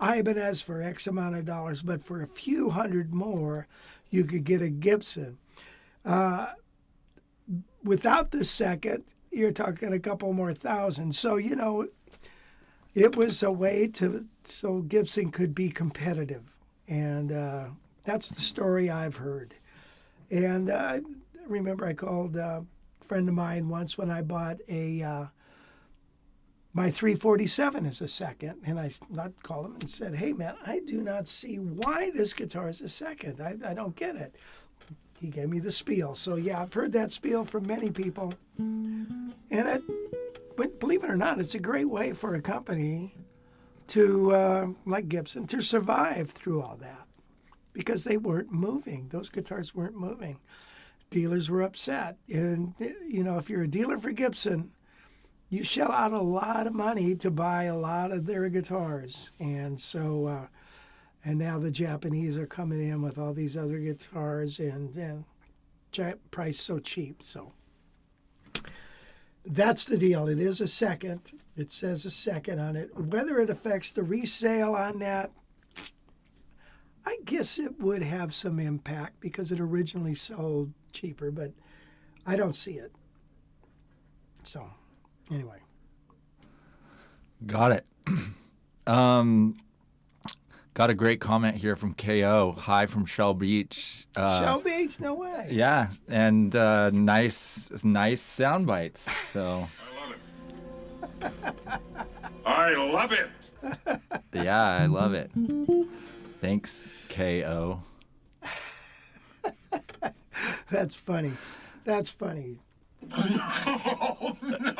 Ibanez for X amount of dollars, but for a few hundred more, you could get a Gibson. Without the second, you're talking a couple more thousand. So, it was a way so Gibson could be competitive. And that's the story I've heard. And I remember I called a friend of mine once when I bought my 347 is a second, and I called him and said, "Hey man, I do not see why this guitar is a second. I don't get it." He gave me the spiel. So yeah, I've heard that spiel from many people, and but believe it or not, it's a great way for a company to, like Gibson, to survive through all that, because they weren't moving. Those guitars weren't moving. Dealers were upset, and if you're a dealer for Gibson, you shell out a lot of money to buy a lot of their guitars. And so, and now the Japanese are coming in with all these other guitars and priced so cheap. So that's the deal. It is a second. It says a second on it. Whether it affects the resale on that, I guess it would have some impact because it originally sold cheaper, but I don't see it. So anyway. Got it. Got a great comment here from KO. Hi from Shell Beach. Shell Beach? No way. Yeah, and nice sound bites. So. I love it. Yeah, I love it. Thanks, KO. That's funny. That's funny. Oh, no.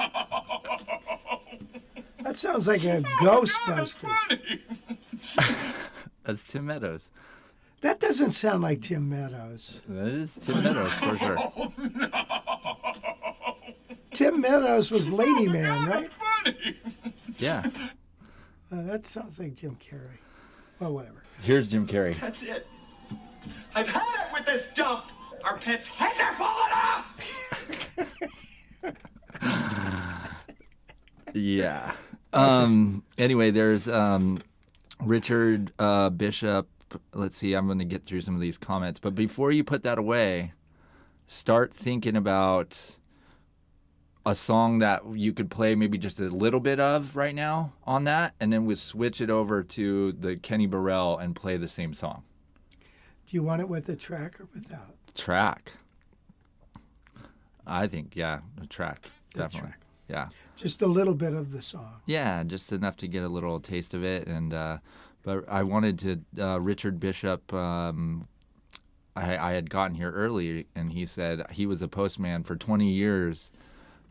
That sounds like a Ghostbusters. That's Tim Meadows. That doesn't sound like Tim Meadows. That is Tim Meadows for sure. Oh, no. Tim Meadows was Lady Man, right? Funny. Yeah. That sounds like Jim Carrey. Well, whatever. Here's Jim Carrey. That's it. I've had it with this dump. Our pets' heads are falling off. Yeah. Anyway, there's Richard Bishop. Let's see. I'm going to get through some of these comments, but before you put that away, start thinking about a song that you could play maybe just a little bit of right now on that, and then we'll switch it over to the Kenny Burrell and play the same song. Do you want it with a track or without? Track. I think, yeah, a track. Definitely. Track. Yeah. Just a little bit of the song. Yeah, just enough to get a little taste of it. And but I wanted to, Richard Bishop, I had gotten here early, and he said he was a postman for 20 years.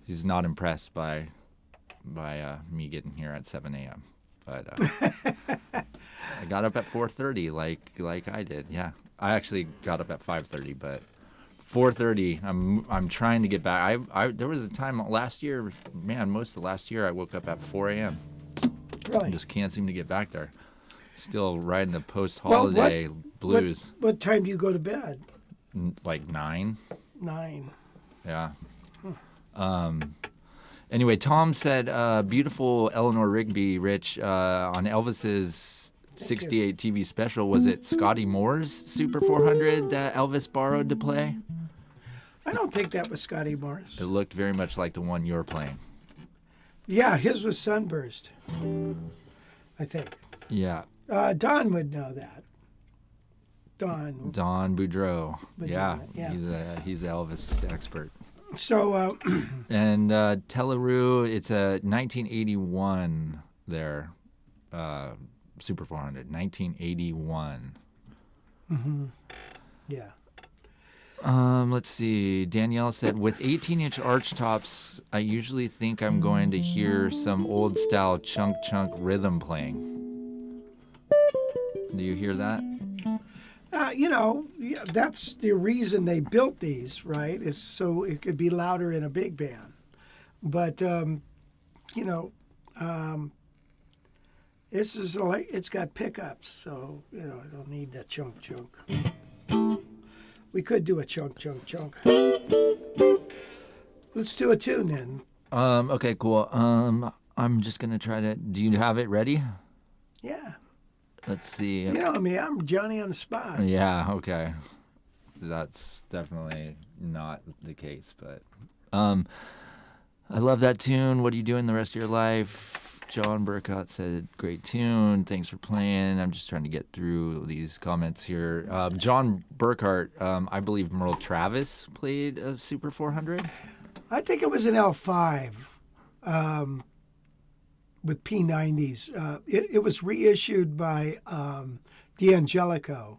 He's not impressed by me getting here at 7 a.m. But I got up at 4:30, like I did. Yeah, I actually got up at 5:30, but 4:30. I'm trying to get back. There was a time last year, man. Most of last year, I woke up at 4 a.m. Really? I just can't seem to get back there. Still riding the post-holiday blues. What time do you go to bed? Like 9. 9. Yeah. Anyway, Tom said, beautiful Eleanor Rigby, Rich, on Elvis's 68 TV special. Was it Scotty Moore's Super 400 that Elvis borrowed to play? I don't think that was Scotty Moore's. It looked very much like the one you're playing. Yeah, his was Sunburst, I think. Yeah. Don would know that. Don Boudreau. Yeah, yeah. He's an Elvis expert. So, and Telaroo, it's a 1981 there, Super 400, 1981. Mm-hmm. Yeah. Let's see. Danielle said, with 18-inch archtops, I usually think I'm going to hear some old-style chunk rhythm playing. Do you hear that? That's the reason they built these, right? Is so it could be louder in a big band. But, this is like, it's got pickups, so, I don't need that chunk. We could do a chunk. Let's do a tune then. Okay, cool. I'm just going to try to, do you have it ready? Yeah. Let's see. You know me, I'm Johnny on the spot. Yeah, okay. That's definitely not the case, but I love that tune. What are you doing the rest of your life? John Burkott said, great tune. Thanks for playing. I'm just trying to get through these comments here. John Burkhardt, I believe Merle Travis played a Super 400. I think it was an L5 with P90s. It was reissued by D'Angelico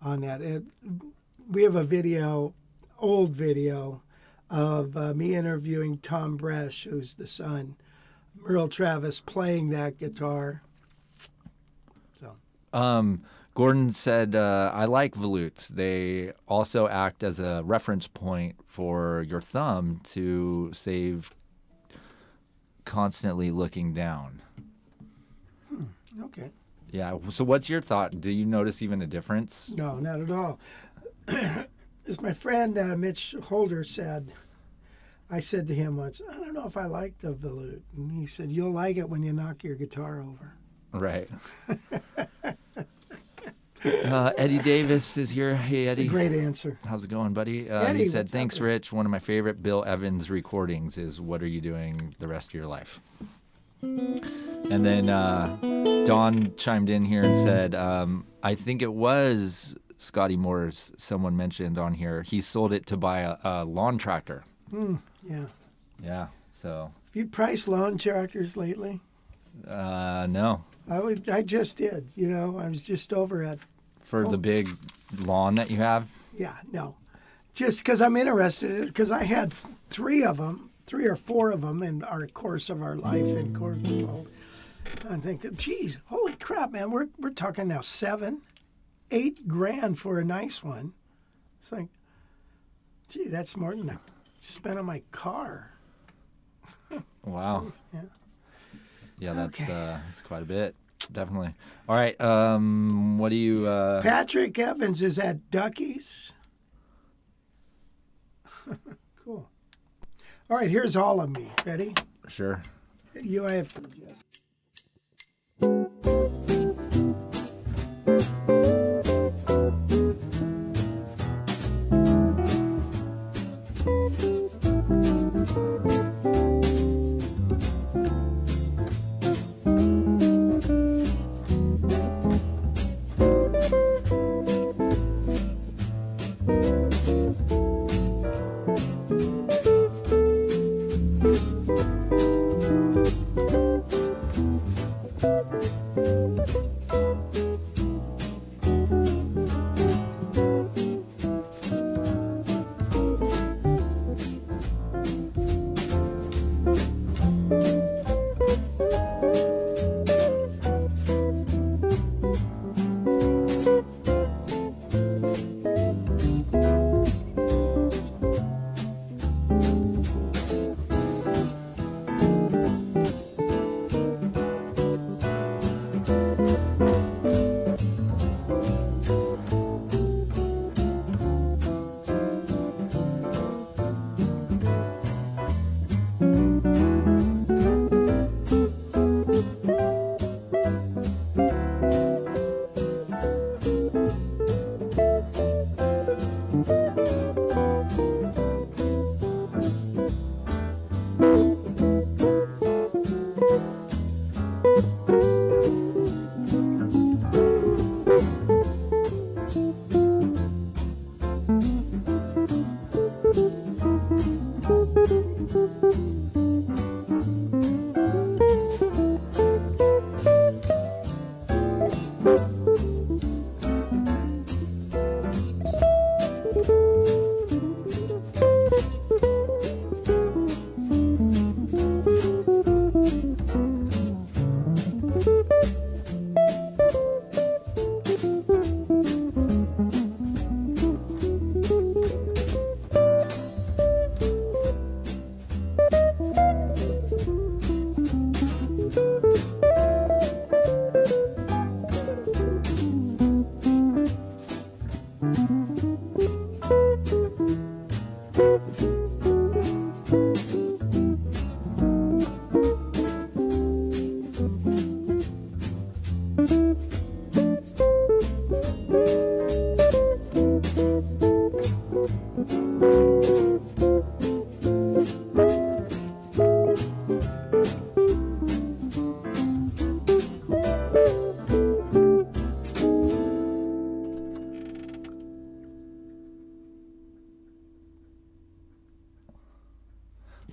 on that. We have a old video of me interviewing Tom Bresch, who's the son, Merle Travis, playing that guitar. So, Gordon said, I like volutes. They also act as a reference point for your thumb to save constantly looking down. Okay. Yeah. So what's your thought? Do you notice even a difference? No, not at all. As my friend Mitch Holder said, I said to him once, I don't know if I like the volute. And he said, you'll like it when you knock your guitar over. Right. Eddie Davis is here. Hey, Eddie. That's a great answer. How's it going, buddy? Eddie, he said, what's thanks, up, Rich. One of my favorite Bill Evans recordings is What Are You Doing the Rest of Your Life? And then Don chimed in here and said, I think it was Scotty Moore's, someone mentioned on here. He sold it to buy a lawn tractor. Yeah. Yeah, so. Have you priced lawn tractors lately? No. I just did. I was just over at. For the big lawn that you have? Yeah, no. Just because I'm interested, because I had 3 or 4 of them in our course of our life in Cornwall. I'm thinking, geez, holy crap, man, we're talking now $7-8 grand for a nice one. It's like, gee, that's more than I spent on my car. Wow. Yeah. Yeah, that's quite a bit. definitely. All right. What do you? Patrick Evans is at Ducky's. Cool. All right, here's All of Me. Ready? Sure. You, I have to adjust.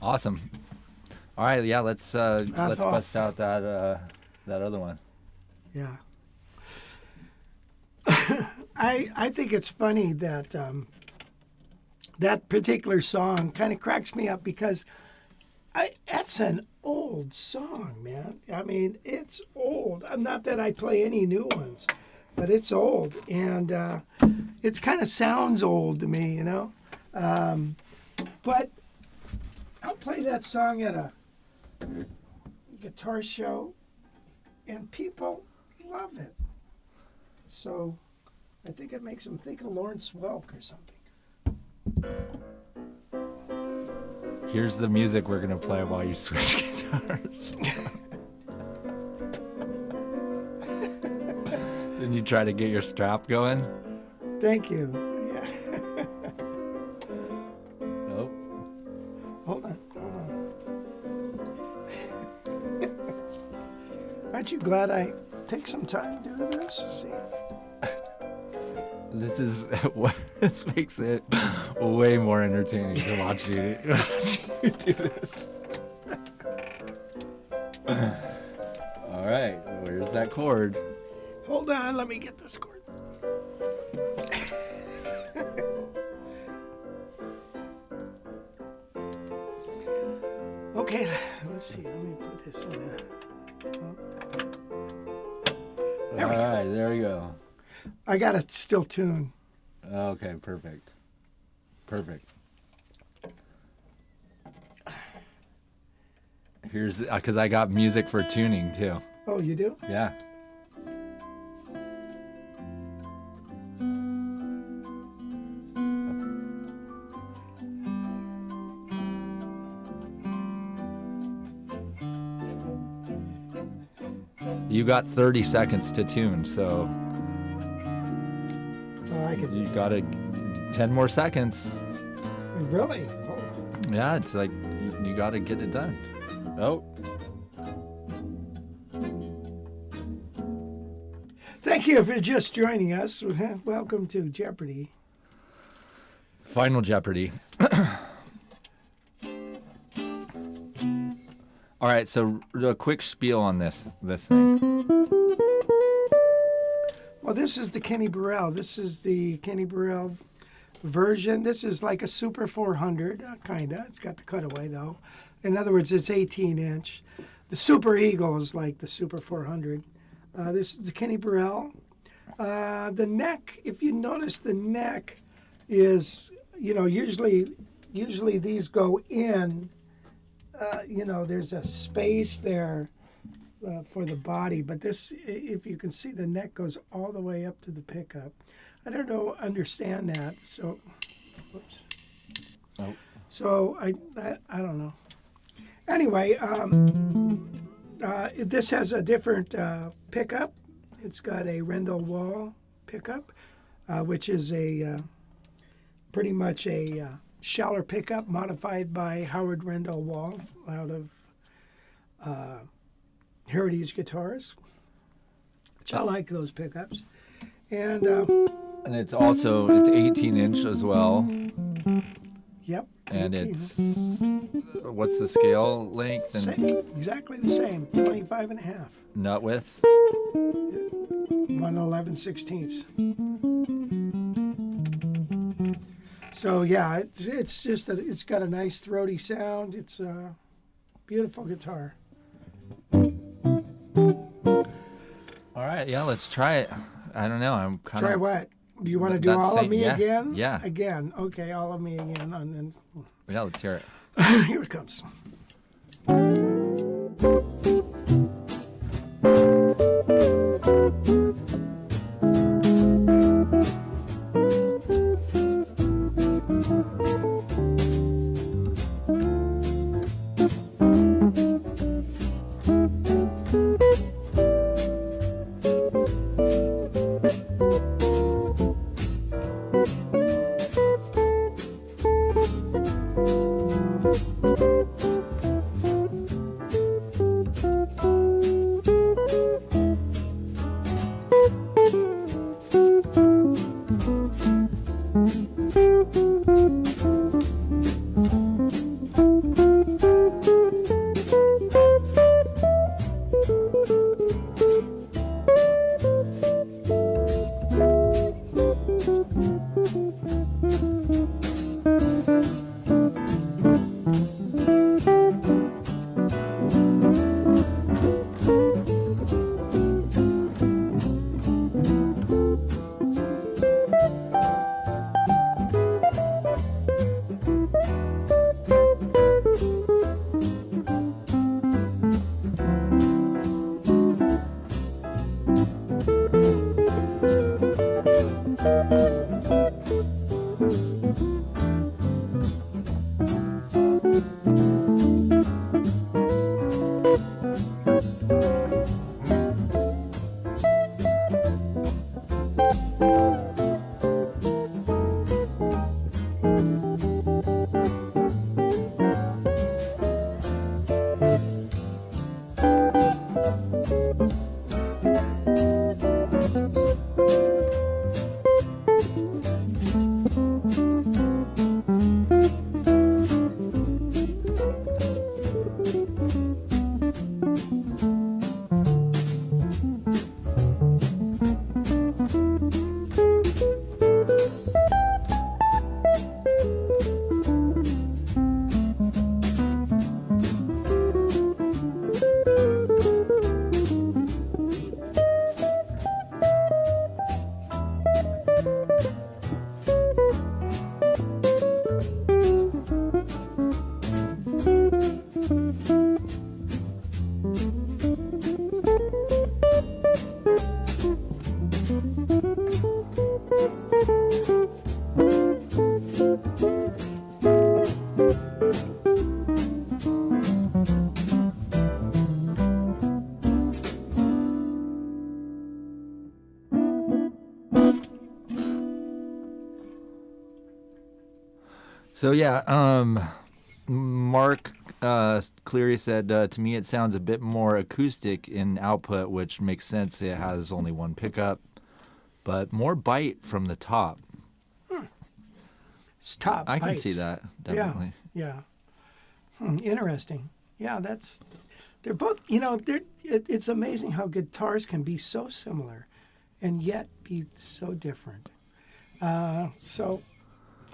Awesome. All right, yeah, let's off. bust out that other one. Yeah. I think it's funny that that particular song kind of cracks me up because that's an old song, man. I mean, it's old. Not that I play any new ones, but it's old, and it kind of sounds old to me, you know. But I'll play that song at a guitar show, and people love it. So I think it makes them think of Lawrence Welk or something. Here's the music we're gonna play while you switch guitars. Then you try to get your strap going. Thank you. Yeah. Oh. Hold on. Aren't you glad I take some time doing this? See. This makes it way more entertaining to watch you do this. All right, where's that chord? Hold on, let me get this chord. Okay, let's see. Let me put this in there. All right, there we go. I got it still tuned. Okay, perfect. Here's because I got music for tuning too. Oh, you do? Yeah. You got 30 seconds to tune, so you got 10 more seconds. Really? Oh. Yeah, it's like you got to get it done. Oh. Thank you for just joining us. Welcome to Jeopardy. Final Jeopardy. All right, so a quick spiel on this thing. Well, this is the Kenny Burrell. This is the Kenny Burrell version. This is like a Super 400, kind of. It's got the cutaway, though. In other words, it's 18-inch. The Super Eagle is like the Super 400. This is the Kenny Burrell. The neck, if you notice, the neck is, usually these go in. There's a space there for the body, but this, if you can see, the neck goes all the way up to the pickup. I don't understand that. So, whoops. Oh. So I don't know. Anyway, this has a different pickup. It's got a Rendell Wall pickup, which is pretty much a Schaller pickup modified by Howard Rendell Wall out of Heritage Guitars, which I like those pickups. And it's 18-inch as well. Yep. And 18. it's, what's the scale length? Exactly the same, 25 and a half. Nut width? 1/11/16. So yeah, it's just that it's got a nice throaty sound. It's a beautiful guitar. All right, yeah, let's try it. I don't know. I'm kind of. Try what? You want to do all of me again? Yeah. Again. Okay, all of me again. And then. Yeah, let's hear it. Here it comes. So yeah, Mark Cleary said, to me it sounds a bit more acoustic in output, which makes sense. It has only one pickup, but more bite from the top. It's top. I can bites. see that, definitely. Yeah. Interesting. Yeah, they're both, it's amazing how guitars can be so similar and yet be so different. So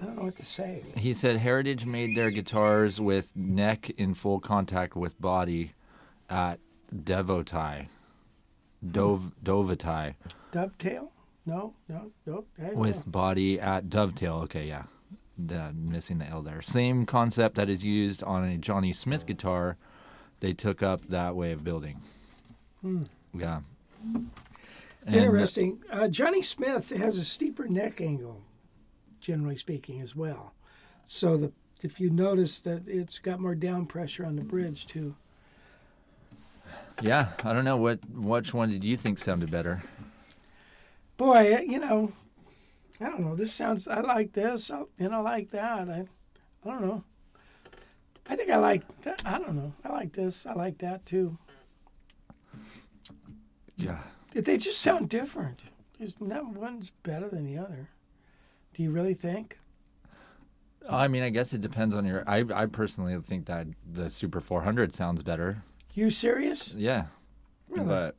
I don't know what to say. He said Heritage made their guitars with neck in full contact with body at Dovatai. Dovetail? No. With body at Dovetail. Okay, yeah. Missing the L there. Same concept that is used on a Johnny Smith guitar. They took up that way of building. Yeah. And Interesting. Johnny Smith has a steeper neck angle, generally speaking, as well. So if you notice that it's got more down pressure on the bridge too. Yeah, I don't know which one did you think sounded better? Boy, I don't know. This sounds. I like this, and I like that. I don't know. I think I like. I don't know. I like this. I like that too. Yeah. They just sound different. There's not one's better than the other. Do you really think? I mean, I guess it depends on your. I personally think that the Super 400 sounds better. You serious? Yeah. Really? But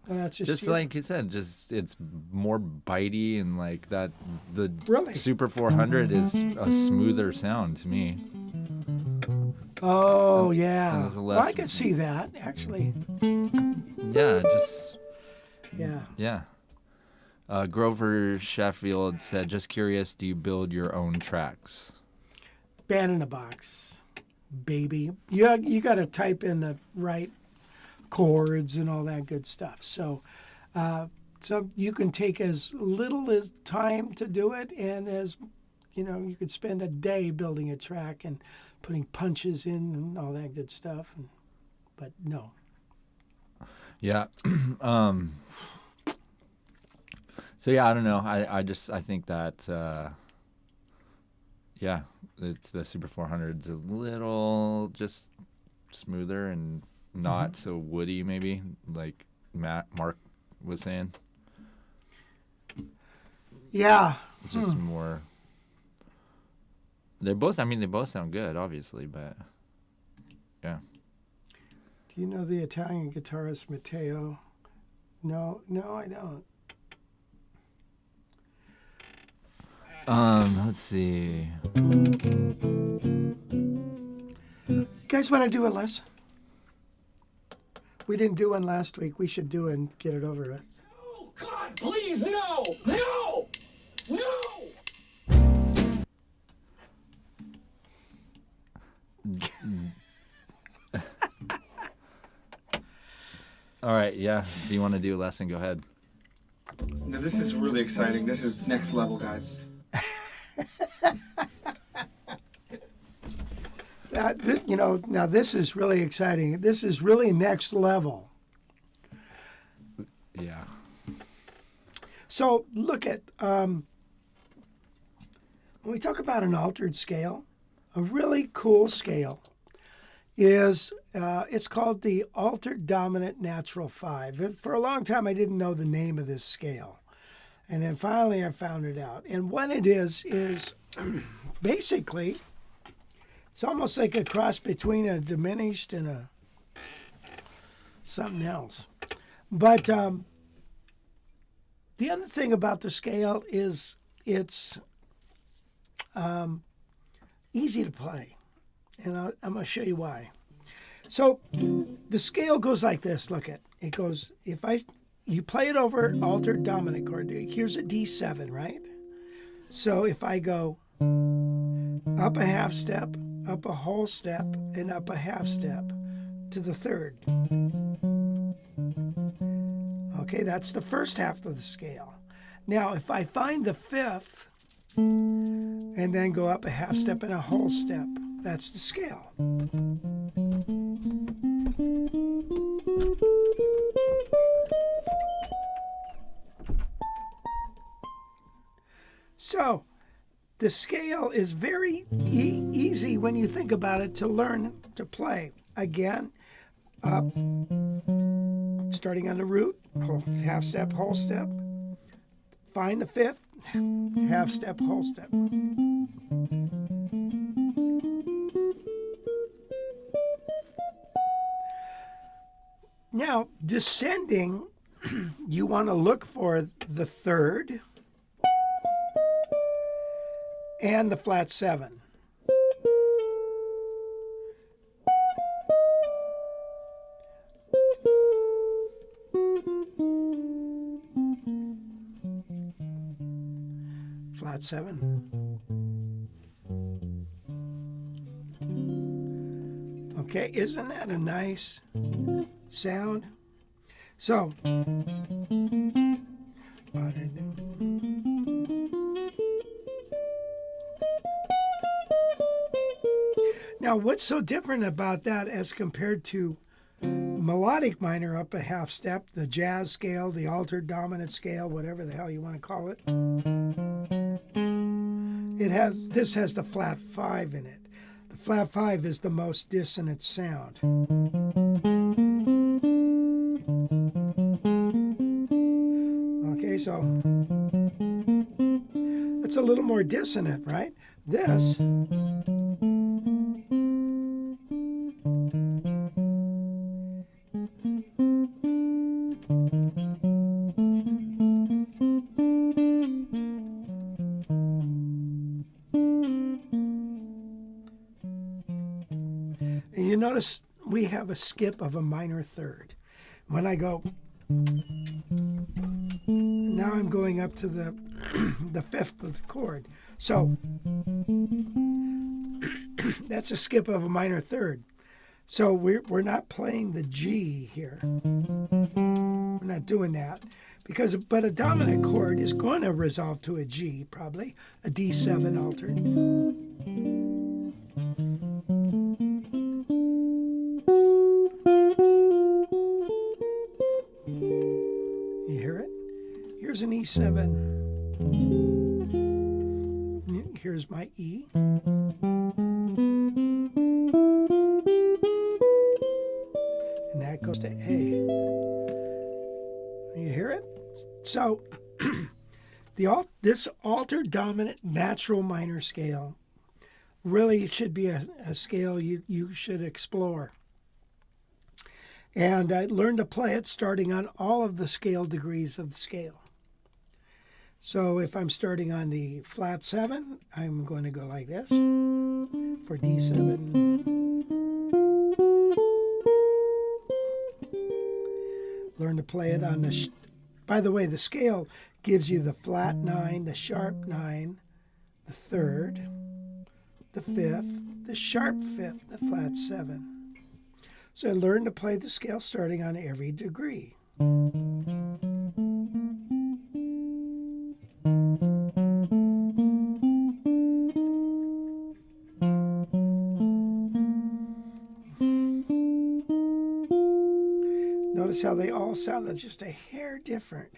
well, that's just you. like you said, it's more bitey and like that. The Really? Super 400 is a smoother sound to me. Oh yeah. Well, I could see that actually. Yeah, just. Yeah. Yeah. Grover Sheffield said, just curious, do you build your own tracks? Band in a box, baby. You got to type in the right chords and all that good stuff. So you can take as little as time to do it, and as you could spend a day building a track and putting punches in and all that good stuff. But no. Yeah. So yeah, I don't know. I think that it's the Super 400's a little just smoother and not so woody, maybe like Mark was saying. Yeah. Just more. They both sound good, obviously, but yeah. Do you know the Italian guitarist Matteo? No, I don't. Let's see. You guys want to do a lesson? We didn't do one last week. We should do it and get it over with. Oh, God, please, no! No! No! All right, yeah. If you want to do a lesson, go ahead. Now, this is really exciting. This is next level, guys. Now this is really exciting. This is really next level. Yeah. So look at when we talk about an altered scale, a really cool scale is it's called the Altered Dominant Natural 5. For a long time, I didn't know the name of this scale. And then finally, I found it out. And what it is basically, it's almost like a cross between a diminished and a something else. But the other thing about the scale is it's easy to play. And I'm going to show you why. So the scale goes like this. Look at it. Goes, you play it over altered dominant chord. Here's a D7, right? So if I go up a half step, up a whole step, and up a half step to the third. Okay, that's the first half of the scale. Now, if I find the fifth and then go up a half step and a whole step, that's the scale. So the scale is very easy when you think about it to learn to play. Again, up, starting on the root, half step, whole step. Find the fifth, half step, whole step. Now, descending, you want to look for the third and the flat seven. Flat seven. Okay, isn't that a nice sound? So, now what's so different about that as compared to melodic minor up a half step, the jazz scale, the altered dominant scale, whatever the hell you want to call it? This has the flat 5 in it. The flat 5 is the most dissonant sound. Okay, so it's a little more dissonant, right? This you notice we have a skip of a minor third. When I go, now I'm going up to the the fifth of the chord. So that's a skip of a minor third. So we're not playing the G here. We're not doing that but a dominant chord is going to resolve to a G, probably a D7 altered. Here's an E7. Here's my E. And that goes to A. You hear it? So this altered dominant natural minor scale really should be a scale you should explore. And I learned to play it starting on all of the scale degrees of the scale. So if I'm starting on the flat 7, I'm going to go like this for D7. Learn to play it on the... By the way, the scale gives you the flat 9, the sharp 9, the third, the fifth, the sharp 5th, the flat 7. So I learned to play the scale starting on every degree. Notice how they all sound just a hair different.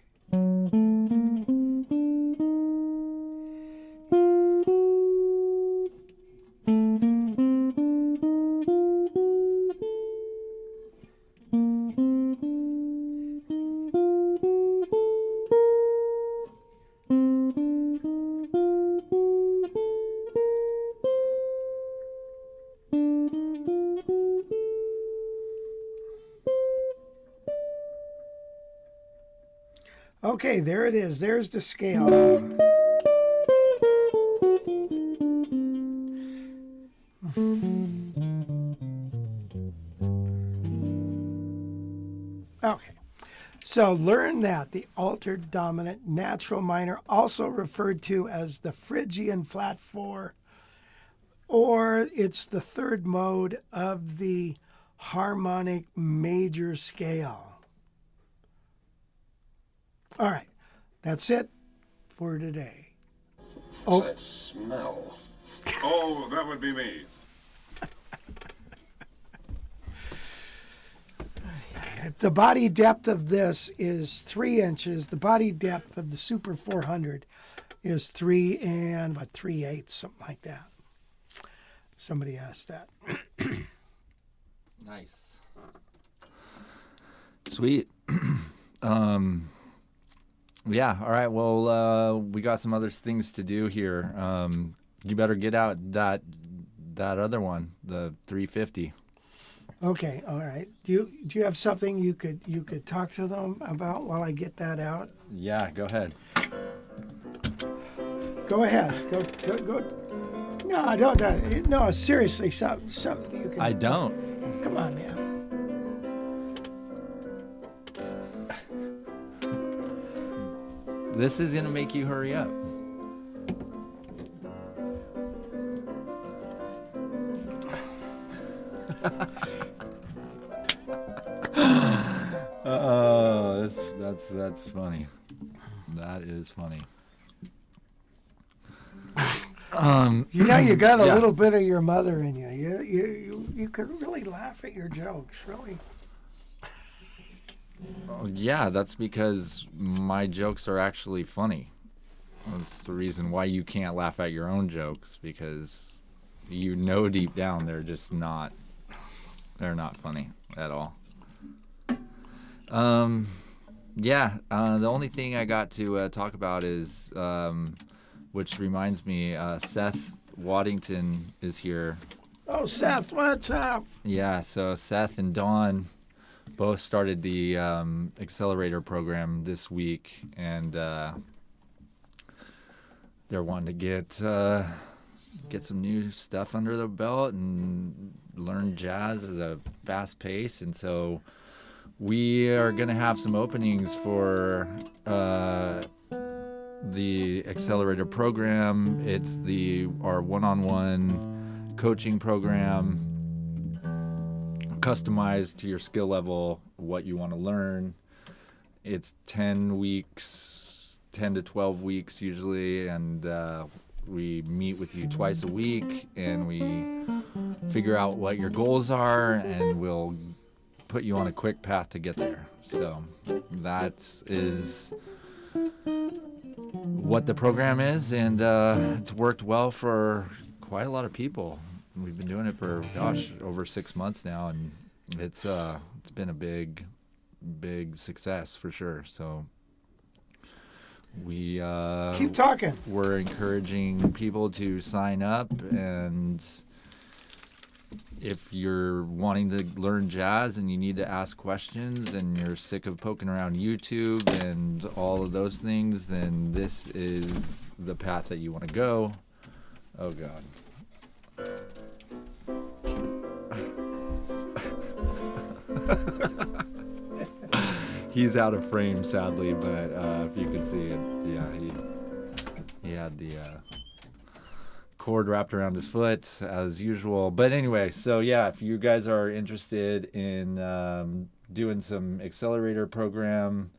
Okay, there it is. There's the scale. Okay, so learn that the altered dominant natural minor, also referred to as the Phrygian flat 4, or it's the third mode of the harmonic major scale. All right, that's it for today. What's that smell? Oh, that would be me. The body depth of this is 3 inches. The body depth of the Super 400 is 3 3/8, something like that. Somebody asked that. Nice. Sweet. Yeah. All right. Well, we got some other things to do here. You better get out that other one, the 350. Okay. All right. Do you have something you could talk to them about while I get that out? Yeah. Go ahead. Go ahead. Go. No, don't. No, seriously, something you can. I don't. Come on, man. This is gonna make you hurry up. Oh, that's funny. That is funny. You know, you got a little bit of your mother in you. You could really laugh at your jokes, really. Oh, yeah, that's because my jokes are actually funny. That's the reason why you can't laugh at your own jokes, because you know deep down they're just not. They're not funny at all. Yeah, the only thing I got to talk about is, which reminds me, Seth Waddington is here. Oh, Seth, what's up? Yeah, so Seth and Dawn both started the accelerator program this week, and they're wanting to get some new stuff under the belt and learn jazz at a fast pace. And so we are going to have some openings for the accelerator program. It's our one-on-one coaching program, customized to your skill level, what you want to learn. It's 10 to 12 weeks usually, and we meet with you twice a week, and we figure out what your goals are, and we'll put you on a quick path to get there. So that is what the program is, and it's worked well for quite a lot of people. We've been doing it for, over 6 months now, and it's been a big success for sure. So we keep talking. We're encouraging people to sign up, and if you're wanting to learn jazz and you need to ask questions and you're sick of poking around YouTube and all of those things, then this is the path that you want to go. Oh God. He's out of frame, sadly, but if you can see it, yeah, he had the cord wrapped around his foot as usual. But anyway, so yeah, if you guys are interested in doing some accelerator program,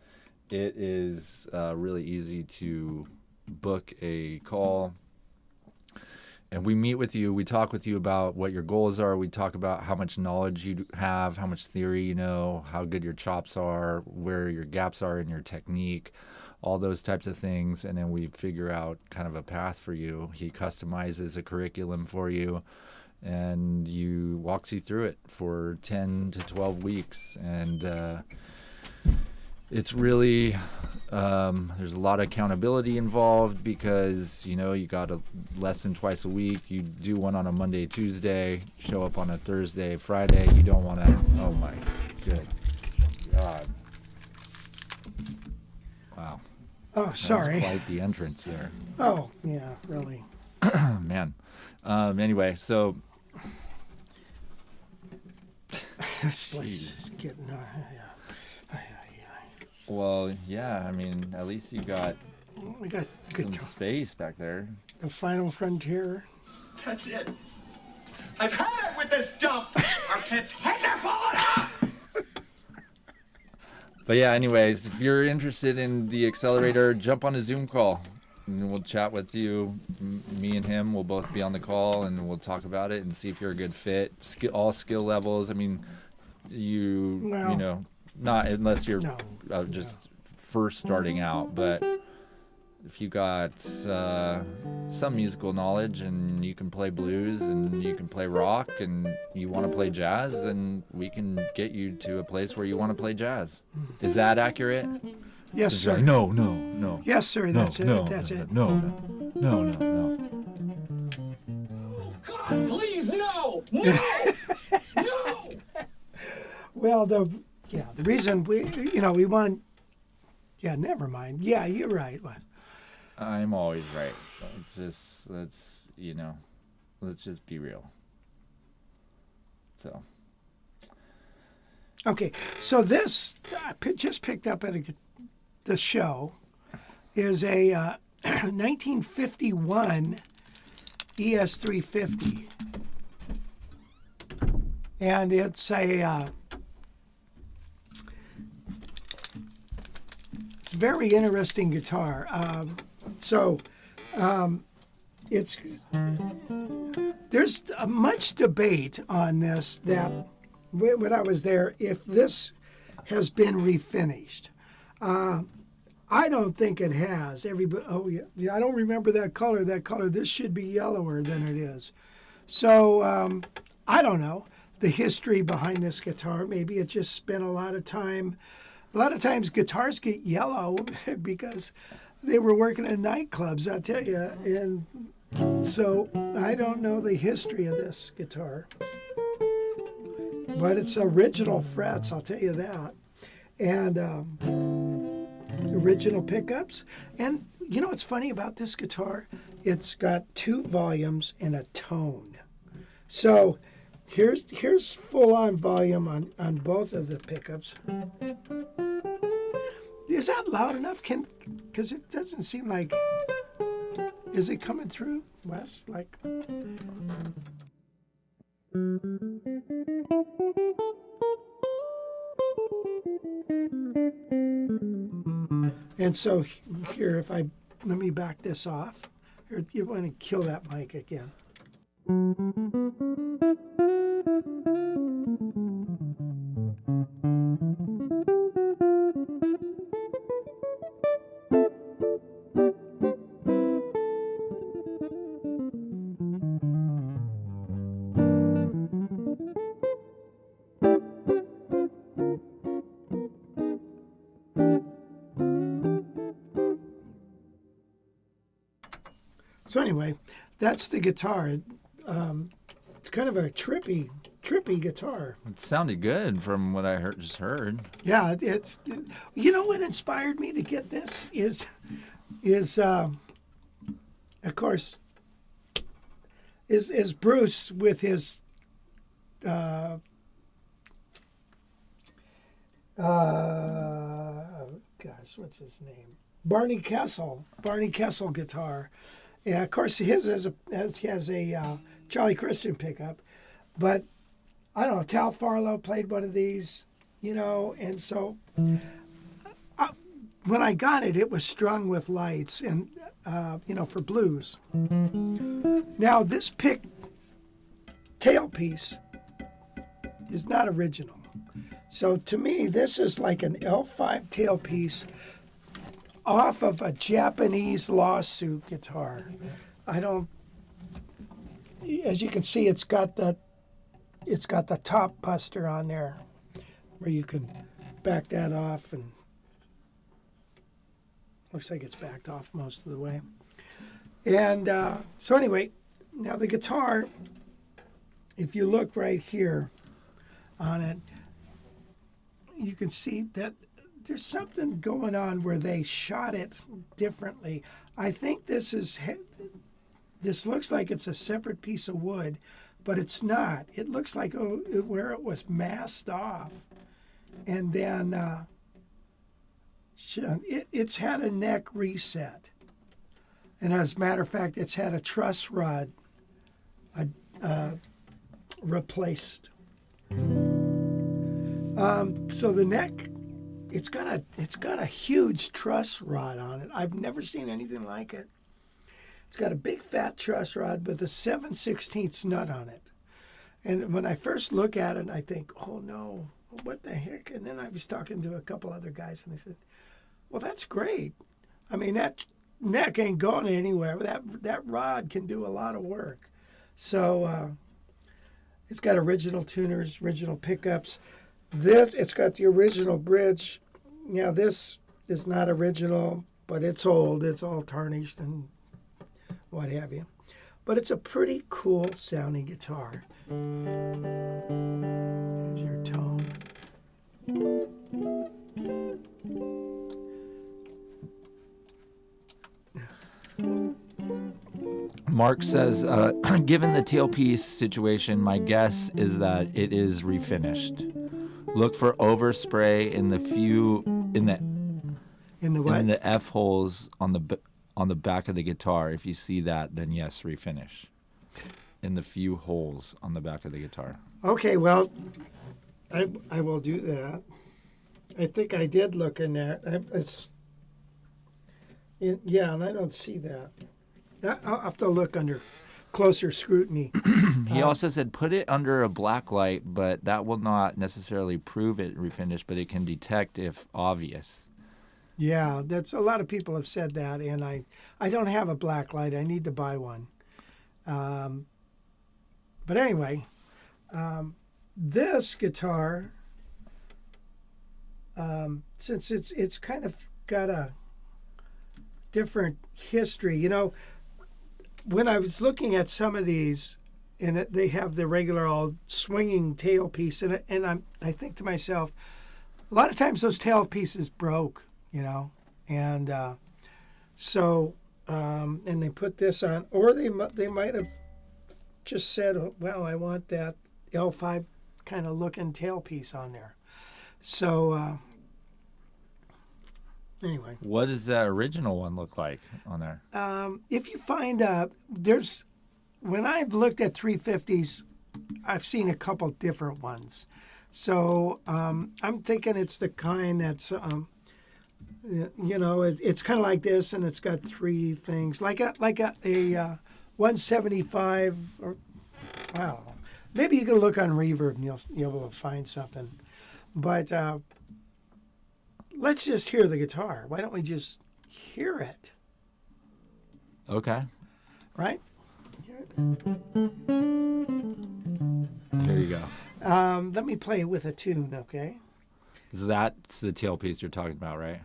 it is really easy to book a call. And we meet with you, we talk with you about what your goals are, we talk about how much knowledge you have, how much theory you know, how good your chops are, where your gaps are in your technique, all those types of things, and then we figure out kind of a path for you. He customizes a curriculum for you, and walks you through it for 10 to 12 weeks. And it's really, there's a lot of accountability involved, because you got a lesson twice a week. You do one on a Monday, Tuesday, show up on a Thursday, Friday. You don't want to, oh my good God. Wow. Oh, sorry. That was quite the entrance there. Oh, yeah, really. Man. Anyway, so. This place is getting, Well, yeah, I mean, at least you got we got some space back there. The final frontier. That's it. I've had it with this dump. Our kids' heads are falling off. But yeah, anyways, if you're interested in the accelerator, jump on a Zoom call, and we'll chat with you. Me and him will both be on the call, and we'll talk about it and see if you're a good fit. All skill levels. I mean, not unless you're just first starting out, but if you got some musical knowledge and you can play blues and you can play rock and you want to play jazz, then we can get you to a place where you want to play jazz. Is that accurate? Yes, sir. No. Yes, sir. That's it. That's it. No. God, please, no! No! No! Well, the reason we want. Yeah, never mind. Yeah, you're right, Wes. I'm always right. Let's just be real. So. Okay, so this I just picked up at the show is a 1951 ES350, and it's a it's a very interesting guitar. It's there's much debate on this that when I was there, if this has been refinished. I don't think it has. Everybody, I don't remember that color. This should be yellower than it is. So I don't know the history behind this guitar. Maybe it just spent a lot of time. A lot of times guitars get yellow because they were working in nightclubs, I'll tell you. And so I don't know the history of this guitar. But it's original frets, I'll tell you that. And original pickups. And you know what's funny about this guitar? It's got 2 volumes and a tone. So here's full-on volume on both of the pickups. Is that loud enough? Because it doesn't seem like... Is it coming through, Wes? Like... And so here, let me back this off. Here, you want to kill that mic again. So anyway, that's the guitar. It's kind of a trippy guitar. It sounded good from what I just heard. Yeah, it's. You know what inspired me to get this is of course, is Bruce with his gosh, what's his name? Barney Kessel guitar. Yeah, of course, his has a Charlie Christian pickup, but I don't know. Tal Farlow played one of these, and so when I got it, it was strung with lights and for blues. Now this tailpiece is not original, so to me, this is like an L5 tailpiece off of a Japanese lawsuit guitar. As you can see, it's got the top buster on there where you can back that off, and looks like it's backed off most of the way. And so anyway, now the guitar, if you look right here on it, you can see that there's something going on where they shot it differently. I think this looks like it's a separate piece of wood, but it's not. It looks like where it was masked off. And then it's had a neck reset. And as a matter of fact, it's had a truss rod replaced. So the neck, it's got a huge truss rod on it. I've never seen anything like it. It's got a big fat truss rod with a 7/16 nut on it. And when I first look at it, I think, oh no, what the heck? And then I was talking to a couple other guys, and they said, well, that's great. I mean, neck ain't going anywhere. That rod can do a lot of work. So it's got original tuners, original pickups. It's got the original bridge. Yeah, this is not original, but it's old. It's all tarnished and what have you. But it's a pretty cool sounding guitar. Here's your tone. Mark says, given the tailpiece situation, my guess is that it is refinished. Look for overspray in the what? In the F holes on the back of the guitar. If you see that, then yes, refinish. In the few holes on the back of the guitar. Okay, well, I will do that. I think I did look in there. Yeah, and I don't see that. I'll have to look under closer scrutiny. He also said put it under a black light, but that will not necessarily prove it refinished, but it can detect if obvious. Yeah, that's a lot of people have said that, and I don't have a black light. I need to buy one. But anyway, this guitar, since it's kind of got a different history, you know. When I was looking at some of these, and they have the regular old swinging tailpiece, and I think to myself, a lot of times those tailpieces broke, you know, and and they put this on, or they might have just said, well, I want that L5 kind of looking tailpiece on there. So anyway. What does that original one look like on there? If you find when I've looked at 350s, I've seen a couple different ones. So I'm thinking it's the kind that's, you know, it's kind of like this, and it's got three things, like a 175. Or, wow, maybe you can look on Reverb and you'll be able to find something. But let's just hear the guitar. Why don't we just hear it? Okay. Right? Here you go. Let me play with a tune, okay? That's the tailpiece you're talking about, right?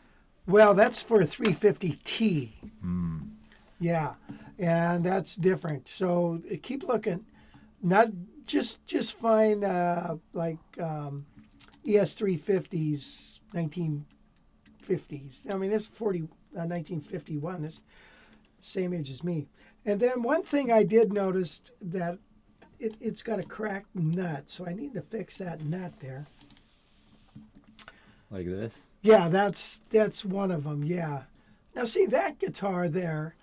Well, that's for a 350T. Mm. Yeah, and that's different. So keep looking. Not just find like ES 350s, 1950s. I mean, it's 1951. It's same age as me. And then one thing I did notice that it's got a cracked nut, so I need to fix that nut there. Like this? Yeah, that's one of them. Yeah. Now see, that guitar there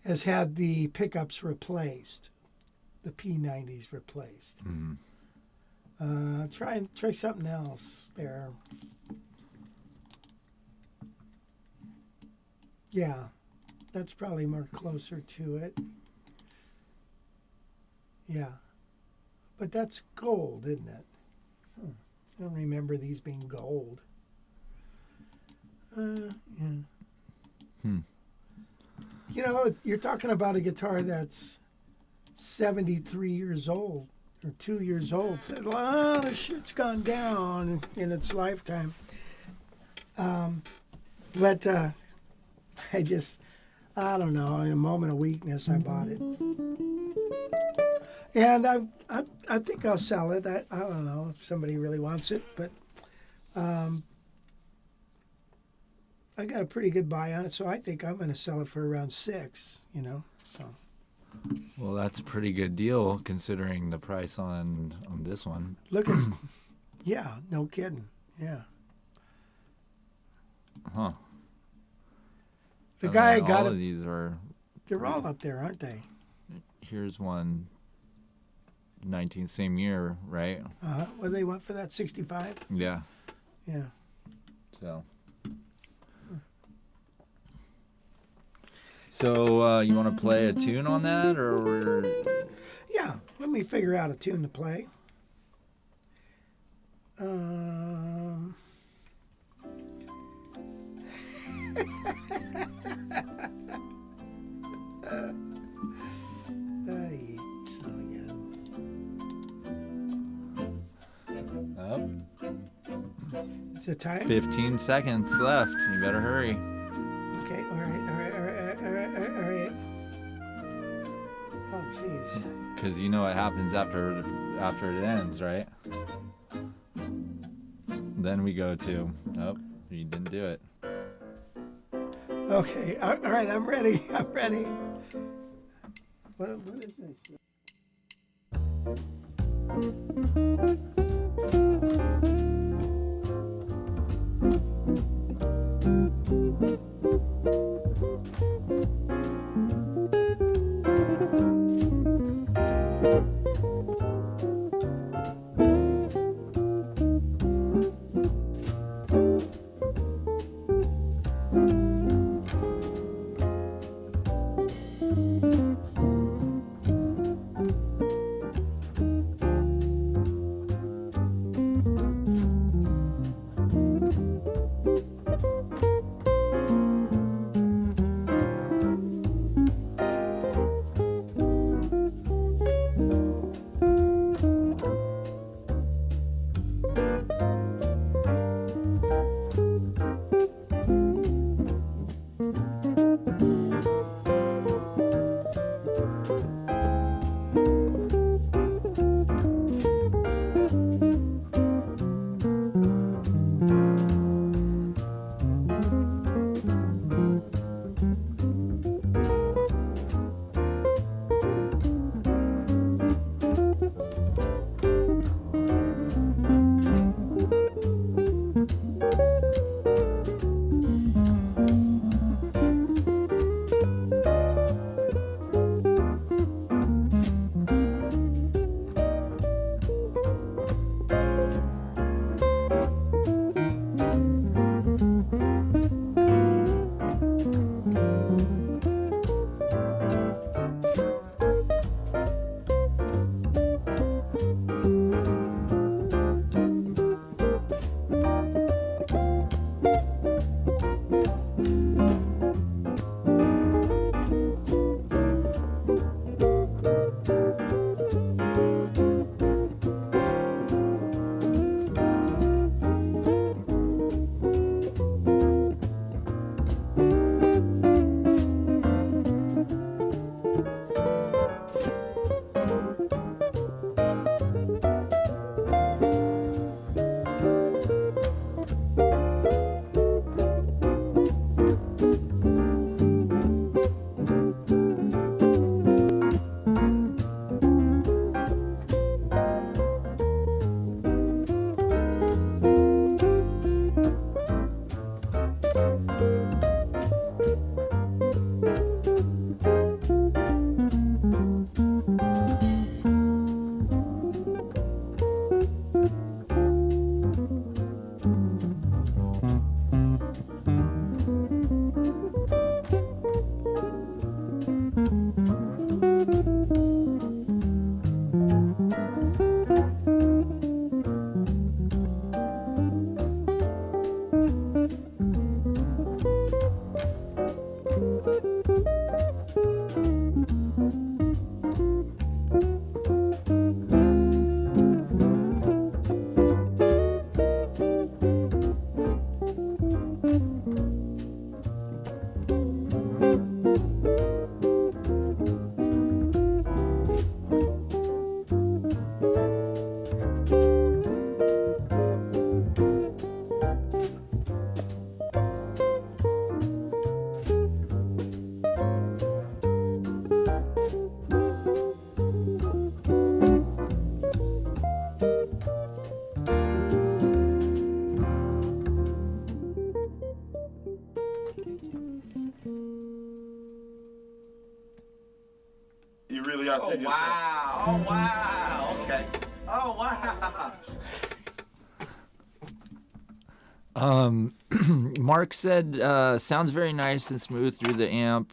has had the pickups replaced, the P90s replaced. Mm-hmm. Try something else there. Yeah, that's probably more closer to it. Yeah, but that's gold, isn't it? I don't remember these being gold. Yeah. You know, you're talking about a guitar that's 73 years old or 2 years old. So a lot of shit's gone down in its lifetime. But I don't know. In a moment of weakness, I bought it, and I think I'll sell it. I don't know if somebody really wants it, but I got a pretty good buy on it, so I think I'm going to sell it for around $6. You know, so. Well, that's a pretty good deal considering the price on this one. Look at, yeah, no kidding, yeah. Huh. The guy mean, got all it. of these are. They're all up there, aren't they? Here's one. 19th, same year, right? What do they want for that? 65. Yeah. Yeah. So. So you want to play a tune on that, or? Yeah, let me figure out a tune to play. Is it time? 15 seconds left. You better hurry. Okay, all right. Oh, jeez. Because you know what happens after it ends, right? Then we go to, oh, you didn't do it. Okay, all right, I'm ready. What is this? You really outdid yourself. Wow. Oh, wow. Okay. Oh, wow. Mark said, sounds very nice and smooth through the amp,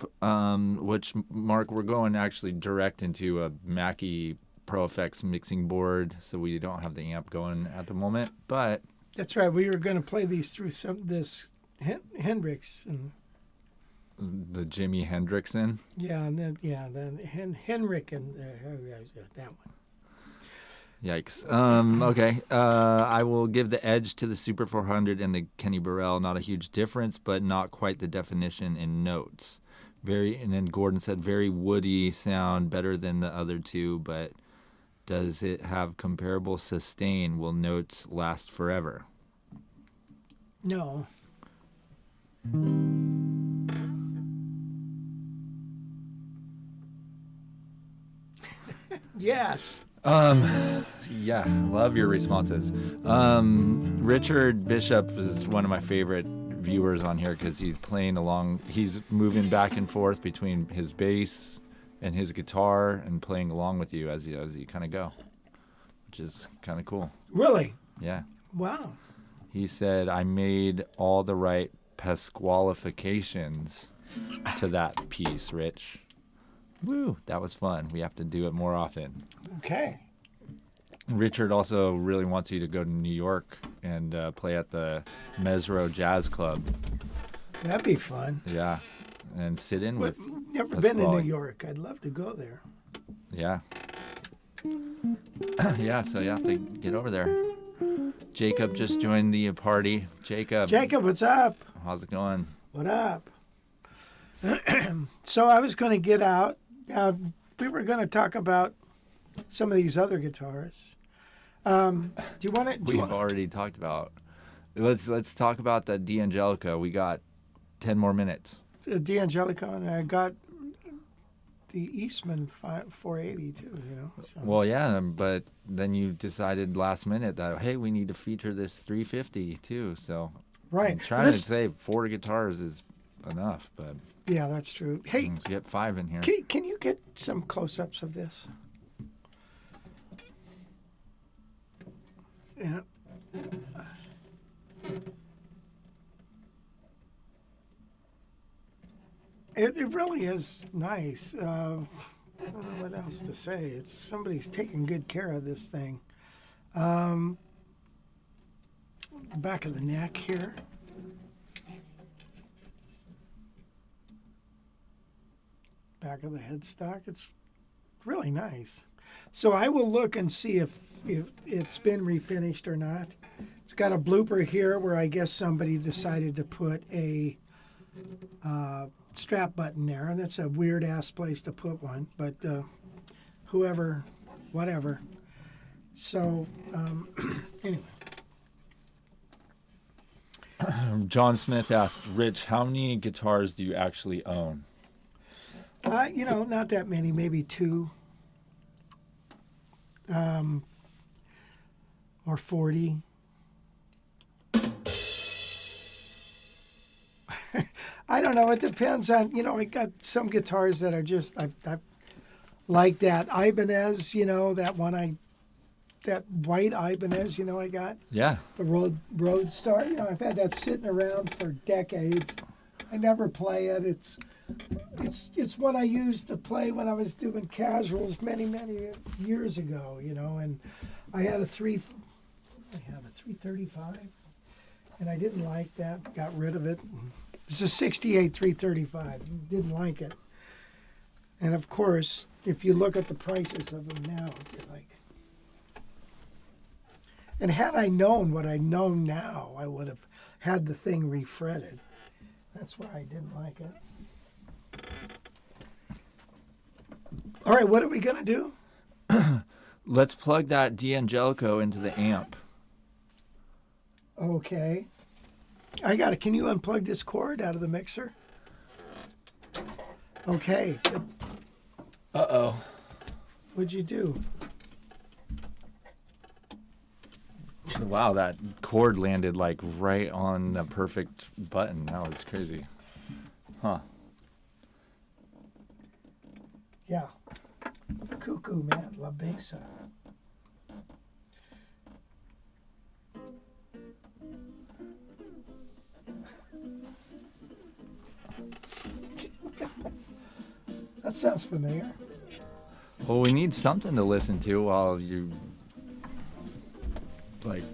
which, Mark, we're going actually direct into a Mackie Pro Effects mixing board, so we don't have the amp going at the moment, but... That's right. We were going to play these through this Henriksen. The Jimi Henriksen? Yeah, and then, Henriksen, that one. Yikes. Okay. I will give the edge to the Super 400 and the Kenny Burrell. Not a huge difference, but not quite the definition in notes. And then Gordon said very woody sound, better than the other two, but does it have comparable sustain? Will notes last forever? No. Yes. Yeah, love your responses. Richard Bishop is one of my favorite viewers on here because he's playing along. He's moving back and forth between his bass and his guitar and playing along with you as you kind of go, which is kind of cool. Really? Yeah. Wow. He said, I made all the right Pasqualifications to that piece, Rich. Woo, that was fun. We have to do it more often. Okay. Richard also really wants you to go to New York and play at the Mesro Jazz Club. That'd be fun. Yeah, and sit in with. Never Pasquale. been to New York. I'd love to go there. Yeah. Yeah, so you have to get over there. Jacob just joined the party. Jacob, what's up? how's it going? What up? So I was going to get out. We were going to talk about some of these other guitars. Do you want to? We've already talked about. Let's talk about the D'Angelico. We got 10 more minutes. D'Angelico, and I got the Eastman 480 too. You know. So. Well, yeah, but then you decided last minute that hey, we need to feature this 350 too. So right, I'm trying to say 4 guitars is enough, but yeah, that's true. Hey, get 5 in here. Can you get some close-ups of this? Yeah. It really is nice. I don't know what else to say. It's somebody's taking good care of this thing. Back of the neck here. Back of the headstock. It's really nice. So I will look and see if it's been refinished or not. It's got a blooper here where I guess somebody decided to put a strap button there, and that's a weird ass place to put one, but whoever, whatever. So anyway. John Smith asked, Rich, how many guitars do you actually own? Not that many, maybe 2. Or 40. I don't know. It depends on, I got some guitars that are just, I like that Ibanez, that white Ibanez, I got. Yeah. The Roadstar. I've had that sitting around for decades. I never play it. It's what I used to play when I was doing casuals many years ago, and I had a 335, and I didn't like that. Got rid of it. It's a 68 335. Didn't like it. And of course, if you look at the prices of them now, you're like. And had I known what I know now, I would have had the thing refretted. That's why I didn't like it. All right, what are we going to do? Let's plug that D'Angelico into the amp. Okay. I got it. Can you unplug this cord out of the mixer? Okay. Uh-oh. What'd you do? Wow, that cord landed like right on the perfect button. That was crazy. Huh. Yeah. Cuckoo, man. La Besa. That sounds familiar. Well, we need something to listen to while you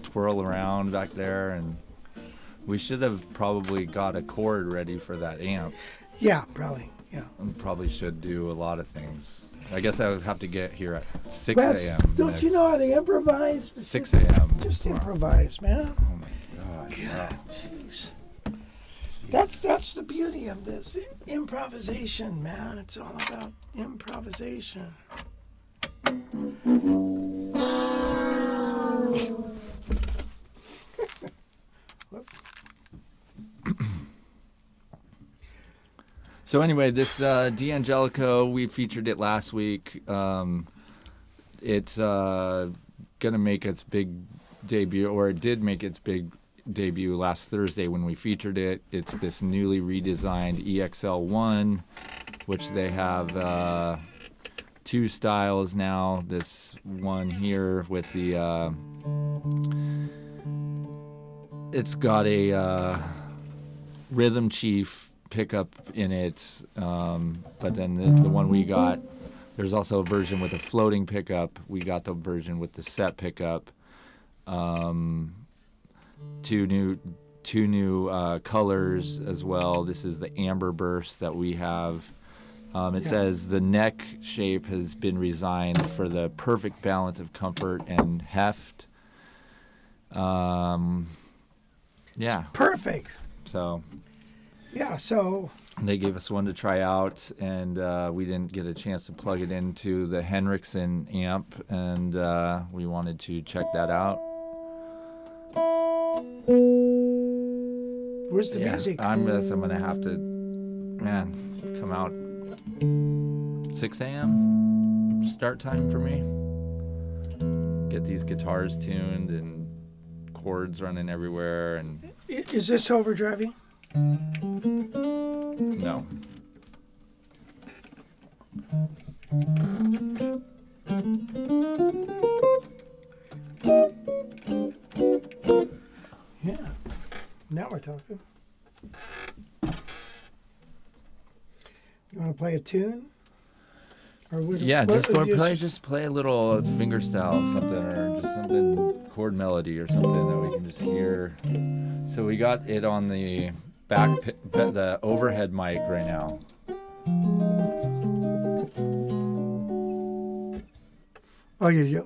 twirl around back there, and we should have probably got a cord ready for that amp. Yeah, probably. Yeah. I probably should do a lot of things. I guess I would have to get here at 6 Wes, a.m. don't you know how to improvise? 6 a.m. Just improvise, man. Oh my gosh. God, jeez. That's the beauty of this improvisation, man. It's all about improvisation. So anyway, this D'Angelico, we featured it last week. It's gonna make its big debut, or it did make its big debut last Thursday when we featured it. It's this newly redesigned EXL1, which they have two styles now. This one here with the it's got a Rhythm Chief pickup in it, but then the one we got, there's also a version with a floating pickup. We got the version with the set pickup. Two new colors as well. This is the Amber Burst that we have. It says the neck shape has been resigned for the perfect balance of comfort and heft. Yeah. It's perfect. So. Yeah, so they gave us one to try out, and we didn't get a chance to plug it into the Henriksen amp, and we wanted to check that out. Where's the music? I'm gonna have to, come out 6 a.m. start time for me. Get these guitars tuned and chords running everywhere, and is this overdriving? No. Yeah. Now we're talking. You want to play a tune? Or just play a little fingerstyle something, or just something chord melody or something that we can just hear. So we got it on the the overhead mic right now. Oh, yeah.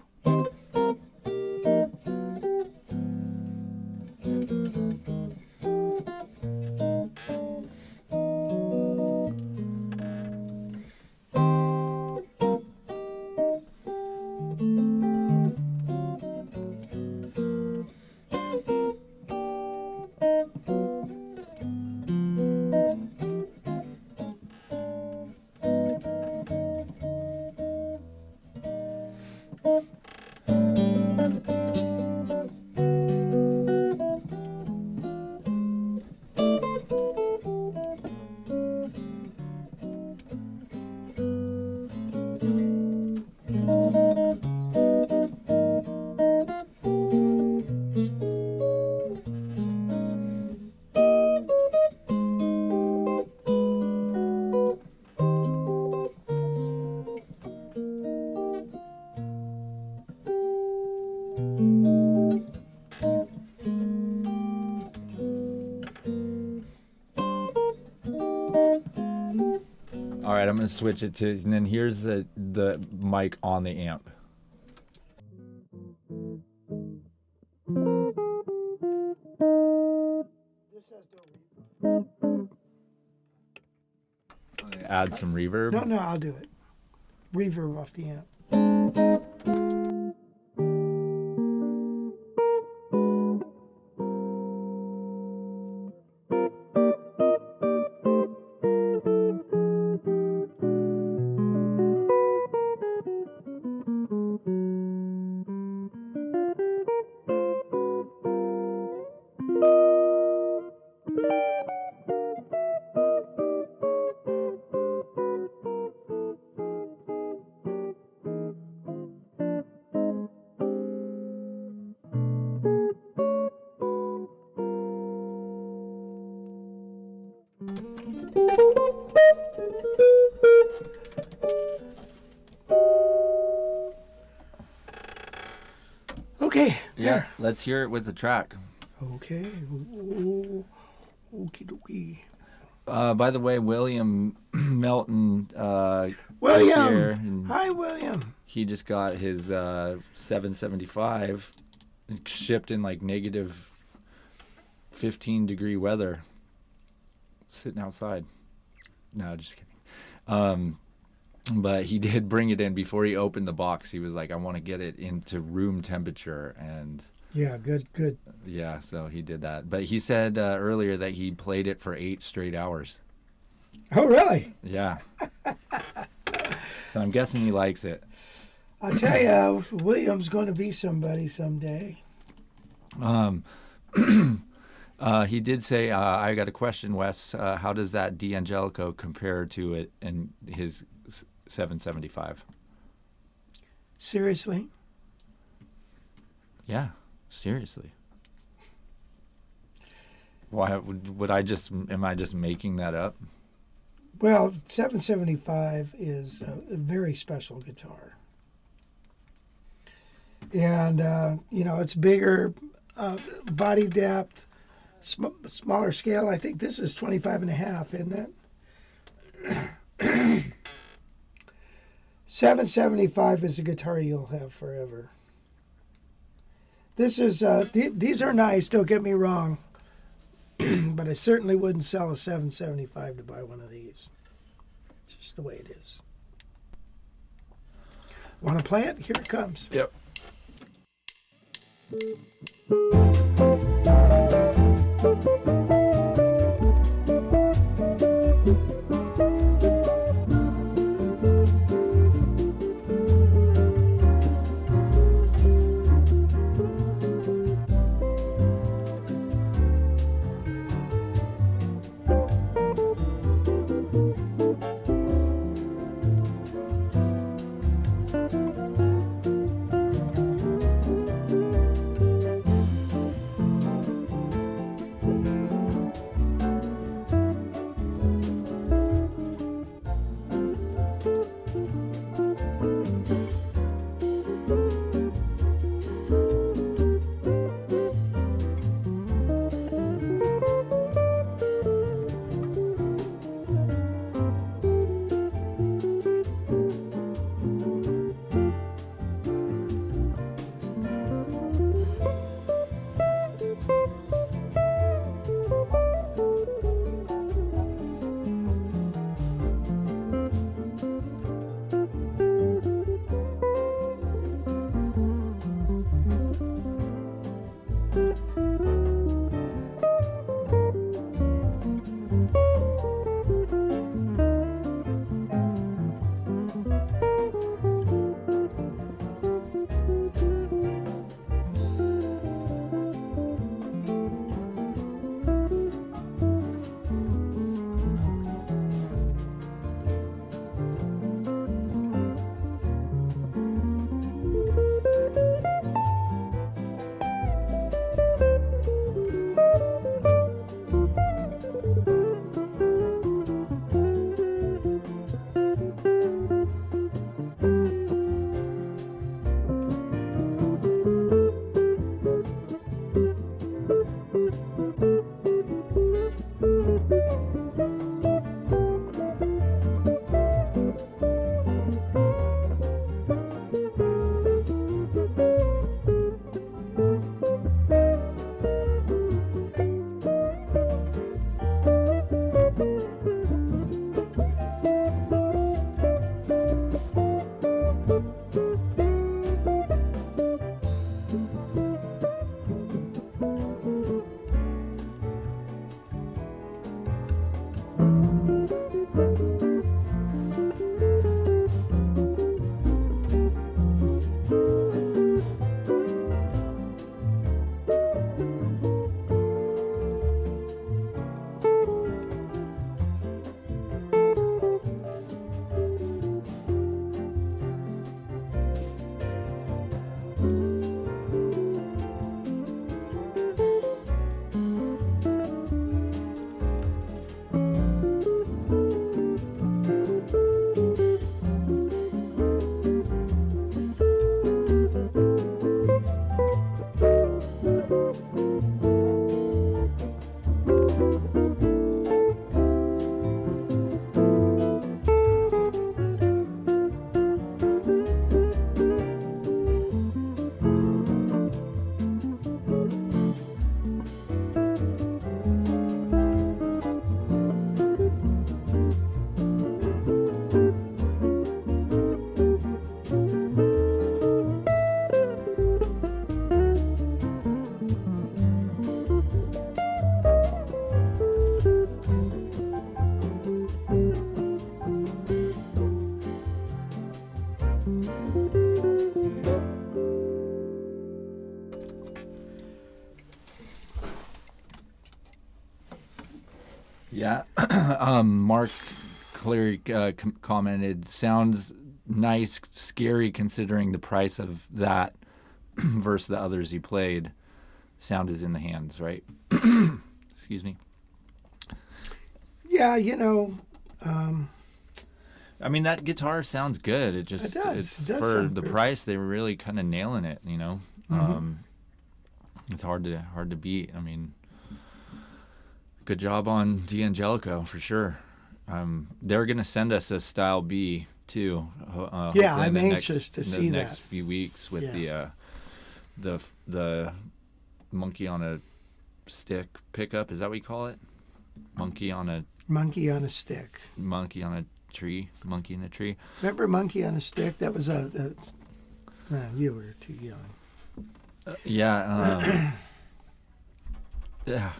All right, I'm gonna switch it to, and then here's the mic on the amp. Add some reverb. No, I'll do it. Reverb off the amp. Okay. Yeah, let's hear it with the track. Okay. Okie dokie. By the way, William Melton. William. Here, and Hi, William. he just got his 775 shipped in like negative 15-degree weather, sitting outside. No, just kidding. But he did bring it in before he opened the box. He was like, I want to get it into room temperature. And Yeah, good. yeah, so he did that. But he said earlier that he played it for 8 straight hours. Oh, really? Yeah. So I'm guessing he likes it. I'll tell you, William's going to be somebody someday. He did say, I got a question, Wes. How does that D'Angelico compare to it in his 775? Seriously? Yeah, seriously. Why would I just? Am I just making that up? Well, 775 is a very special guitar. And, it's bigger body depth, smaller scale. I think this is 25.5, isn't it? 775 is a guitar you'll have forever. This is, these are nice, don't get me wrong. But I certainly wouldn't sell a 775 to buy one of these. It's just the way it is. Want to play it? Here it comes. Yep. Yeah. Mark Cleary commented, sounds nice, scary considering the price of that versus the others he played. Sound is in the hands, right? Excuse me. Yeah, I mean, that guitar sounds good. It just, it does. it's It does for sound the good. price, they were really kind of nailing it, Mhm. It's hard to beat. I mean, good job on D'Angelico for sure. They're going to send us a Style B too. Hopefully I'm in the anxious to in the see next that. few weeks with Yeah. the monkey on a stick pickup. Is that what you call it? Monkey on a stick. Monkey on a tree. Monkey in a tree. Remember Monkey on a Stick? That was no, you were too young. Yeah. Yeah.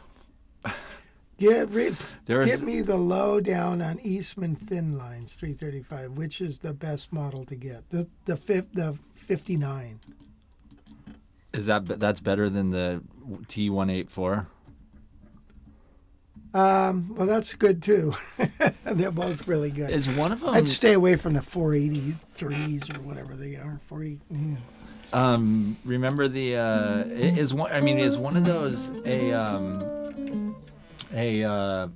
Get There's- me the lowdown on Eastman Thin Lines 335. Which is the best model to get? The 59. That's better than the T184? Well, that's good too. They're both really good. Is one of them? I'd stay away from the 483s or whatever they are. 40. Yeah. Remember the is one? I mean, is one of those a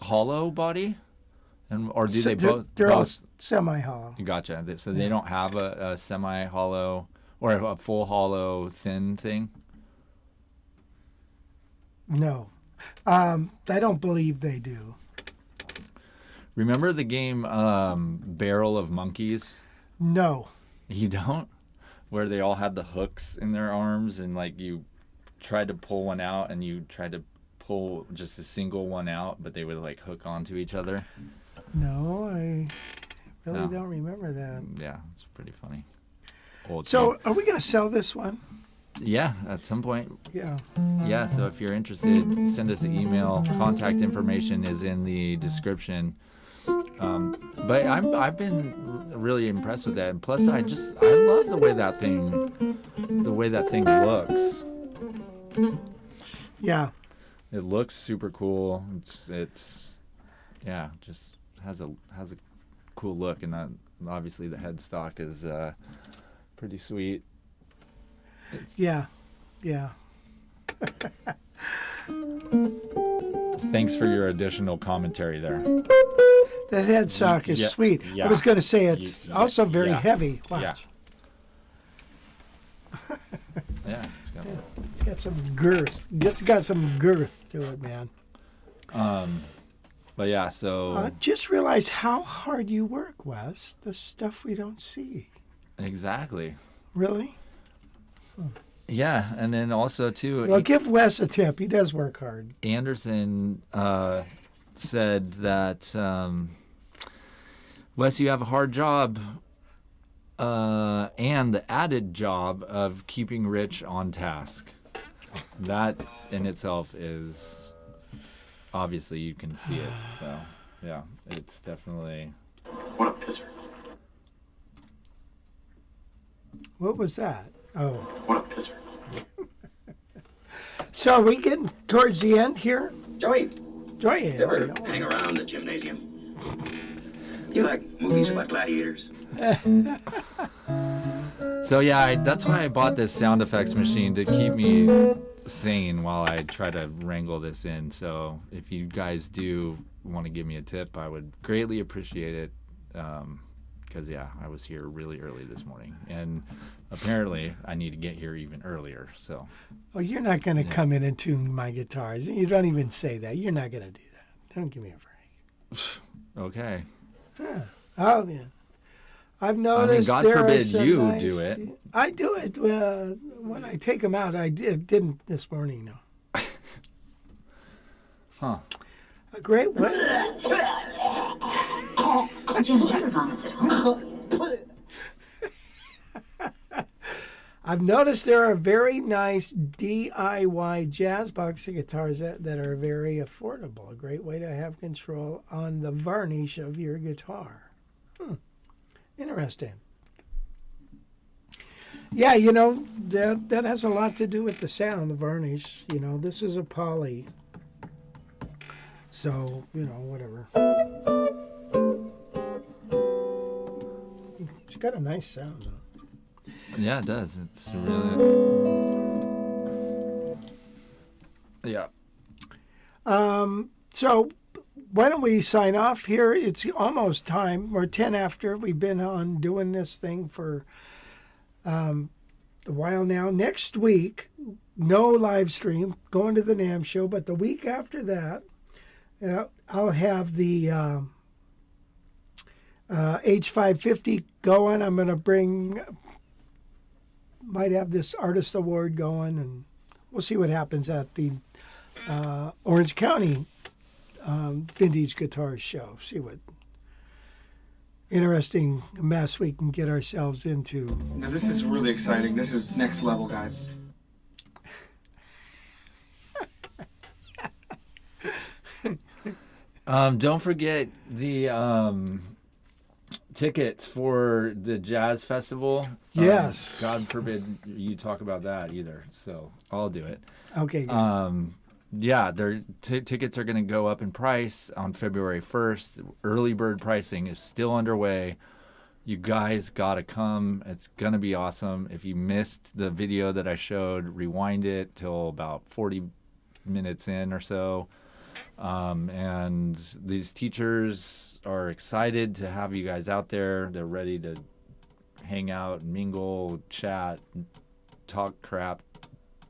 hollow body, or do they both? They're all both? semi-hollow. Gotcha. So they don't have a semi-hollow or a full hollow thin thing. No, I don't believe they do. Remember the game Barrel of Monkeys? No. You don't? Where they all had the hooks in their arms and like you tried to pull one out and you tried to pull just a single one out, but they would like hook onto each other. No, I really No. don't remember that. Yeah, it's pretty funny. Old So, game. are we going to sell this one? Yeah, at some point. Yeah. Yeah, so if you're interested, send us an email. Contact information is in the description. But I've been really impressed with that, and plus I love the way that thing looks. Yeah. It looks super cool. It's yeah, just has a cool look, and obviously the headstock is pretty sweet. Yeah. Thanks for your additional commentary there. That headstock is Yeah, sweet. yeah. I was going to say it's also very yeah, heavy. Watch. Yeah. Yeah, It's got some girth. It's got some girth to it, man. But yeah, so Just realize how hard you work, Wes. The stuff we don't see. exactly. Really? Yeah, and then also too. Well, give Wes a tip. He does work hard. Anderson said that Wes, you have a hard job, and the added job of keeping Rich on task. That in itself is obviously you can see it. So yeah, it's definitely. What a pisser. What was that? Oh. What a pisser. So are we getting towards the end here? Joey, Joey, you ever hang around the gymnasium? You like movies about gladiators? So yeah, that's why I bought this sound effects machine, to keep me sane while I try to wrangle this in. So if you guys do want to give me a tip, I would greatly appreciate it. Because yeah, I was here really early this morning, and apparently I need to get here even earlier. So. Oh, you're not going to come in and tune my guitars. You don't even say that. You're not going to do that. Don't give me a break. Okay. Yeah. Oh, yeah. I've noticed. God there are forbid some you nice do it. I do it when I take them out. I didn't this morning, no. Huh. A great way. Jim never vomits at home. I've noticed there are very nice DIY jazz box guitars that are very affordable. A great way to have control on the varnish of your guitar. Interesting. Yeah, that has a lot to do with the sound, the varnish. This is a poly. So, whatever. It's got a nice sound, though. Yeah, it does. It's really... Yeah. So why don't we sign off here? It's almost time. We're 10 after. We've been on doing this thing for a while now. Next week, no live stream, going to the NAMM show. But the week after that, I'll have the H550 going. I'm going to might have this artist award going, and we'll see what happens at the Orange County Vintage Guitar Show. See what interesting mess we can get ourselves into. Now, this is really exciting. This is next level, guys. Don't forget the tickets for the jazz festival. Yes. God forbid you talk about that either. So I'll do it. Okay. Good. Yeah, their tickets are going to go up in price on February 1st. Early bird pricing is still underway. You guys got to come. It's going to be awesome. If you missed the video that I showed, rewind it till about 40 minutes in or so. And these teachers are excited to have you guys out there. They're ready to hang out, mingle, chat, talk crap,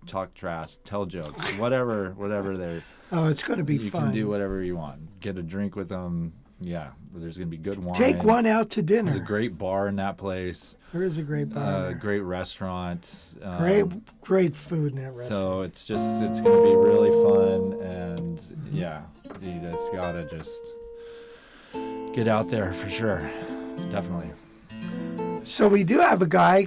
talk trash, tell jokes, whatever they're. Oh, it's going to be you fun. You can do whatever you want. Get a drink with them. Yeah, there's going to be good wine. Take one out to dinner. There's a great bar in that place. There is a great bar. Great restaurant. Great food in that restaurant. So it's going to be really fun, and yeah, you just gotta get out there for sure, definitely. So we do have a guy.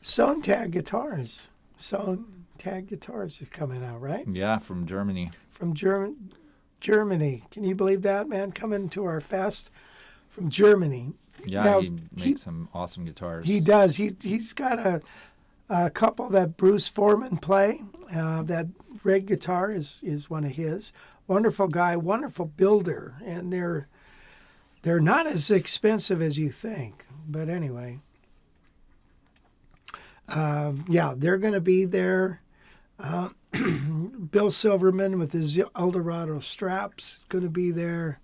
Soundtag Guitars. Soundtag Guitars is coming out, right? Yeah, from Germany. From Germany. Can you believe that, man? Coming to our fest from Germany. Yeah, now, he makes some awesome guitars. He does. He's got a couple that Bruce Foreman play. That red guitar is one of his. Wonderful guy, wonderful builder, and they're not as expensive as you think. But anyway, they're going to be there. Bill Silverman with his Eldorado straps is going to be there.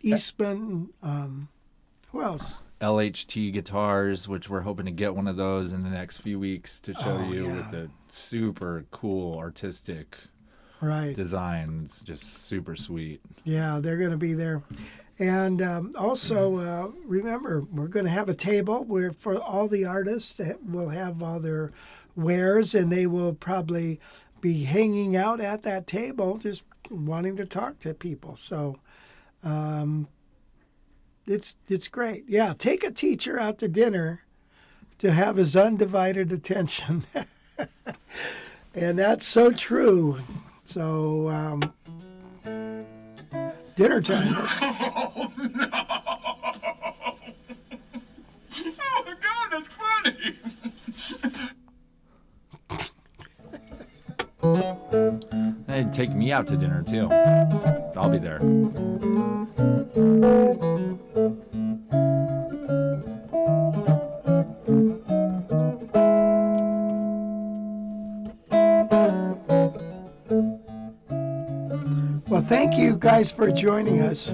Eastman. Who else? LHT guitars, which we're hoping to get one of those in the next few weeks to show with the super cool artistic designs. Just super sweet. Yeah, they're going to be there. And also, remember, we're going to have a table where for all the artists will have all their wares, and they will probably be hanging out at that table just wanting to talk to people. So it's great. Yeah, take a teacher out to dinner to have his undivided attention. And that's so true. So dinner time. Oh, no. Oh, God, that's funny. Hey, take me out to dinner too. I'll be there. Well, thank you guys for joining us.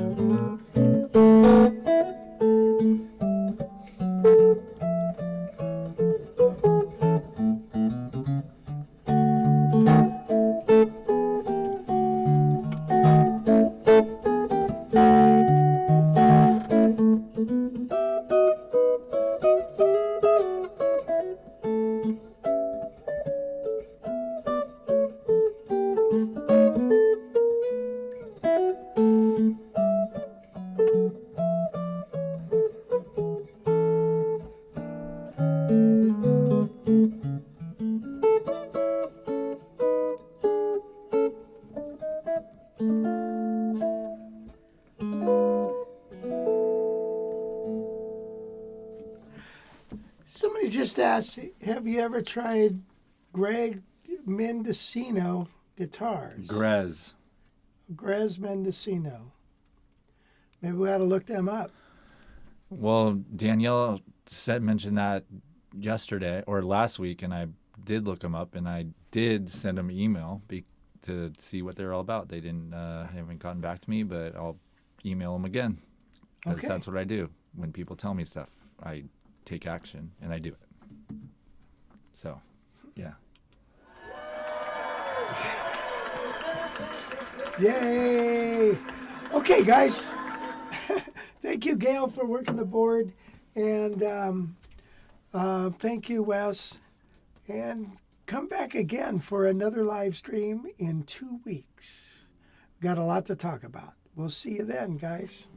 Somebody just asked, have you ever tried Greg Mendocino guitars. Grez. Grez Mendocino. Maybe we ought to look them up. Well, Danielle mentioned that yesterday or last week, and I did look them up, and I did send them an email to see what they're all about. They haven't gotten back to me, but I'll email them again. Because Okay. that's what I do. When people tell me stuff, I take action, and I do it. So, yeah. Yay! Okay, guys. Thank you, Gail, for working the board. And thank you, Wes. And come back again for another live stream in 2 weeks. Got a lot to talk about. We'll see you then, guys.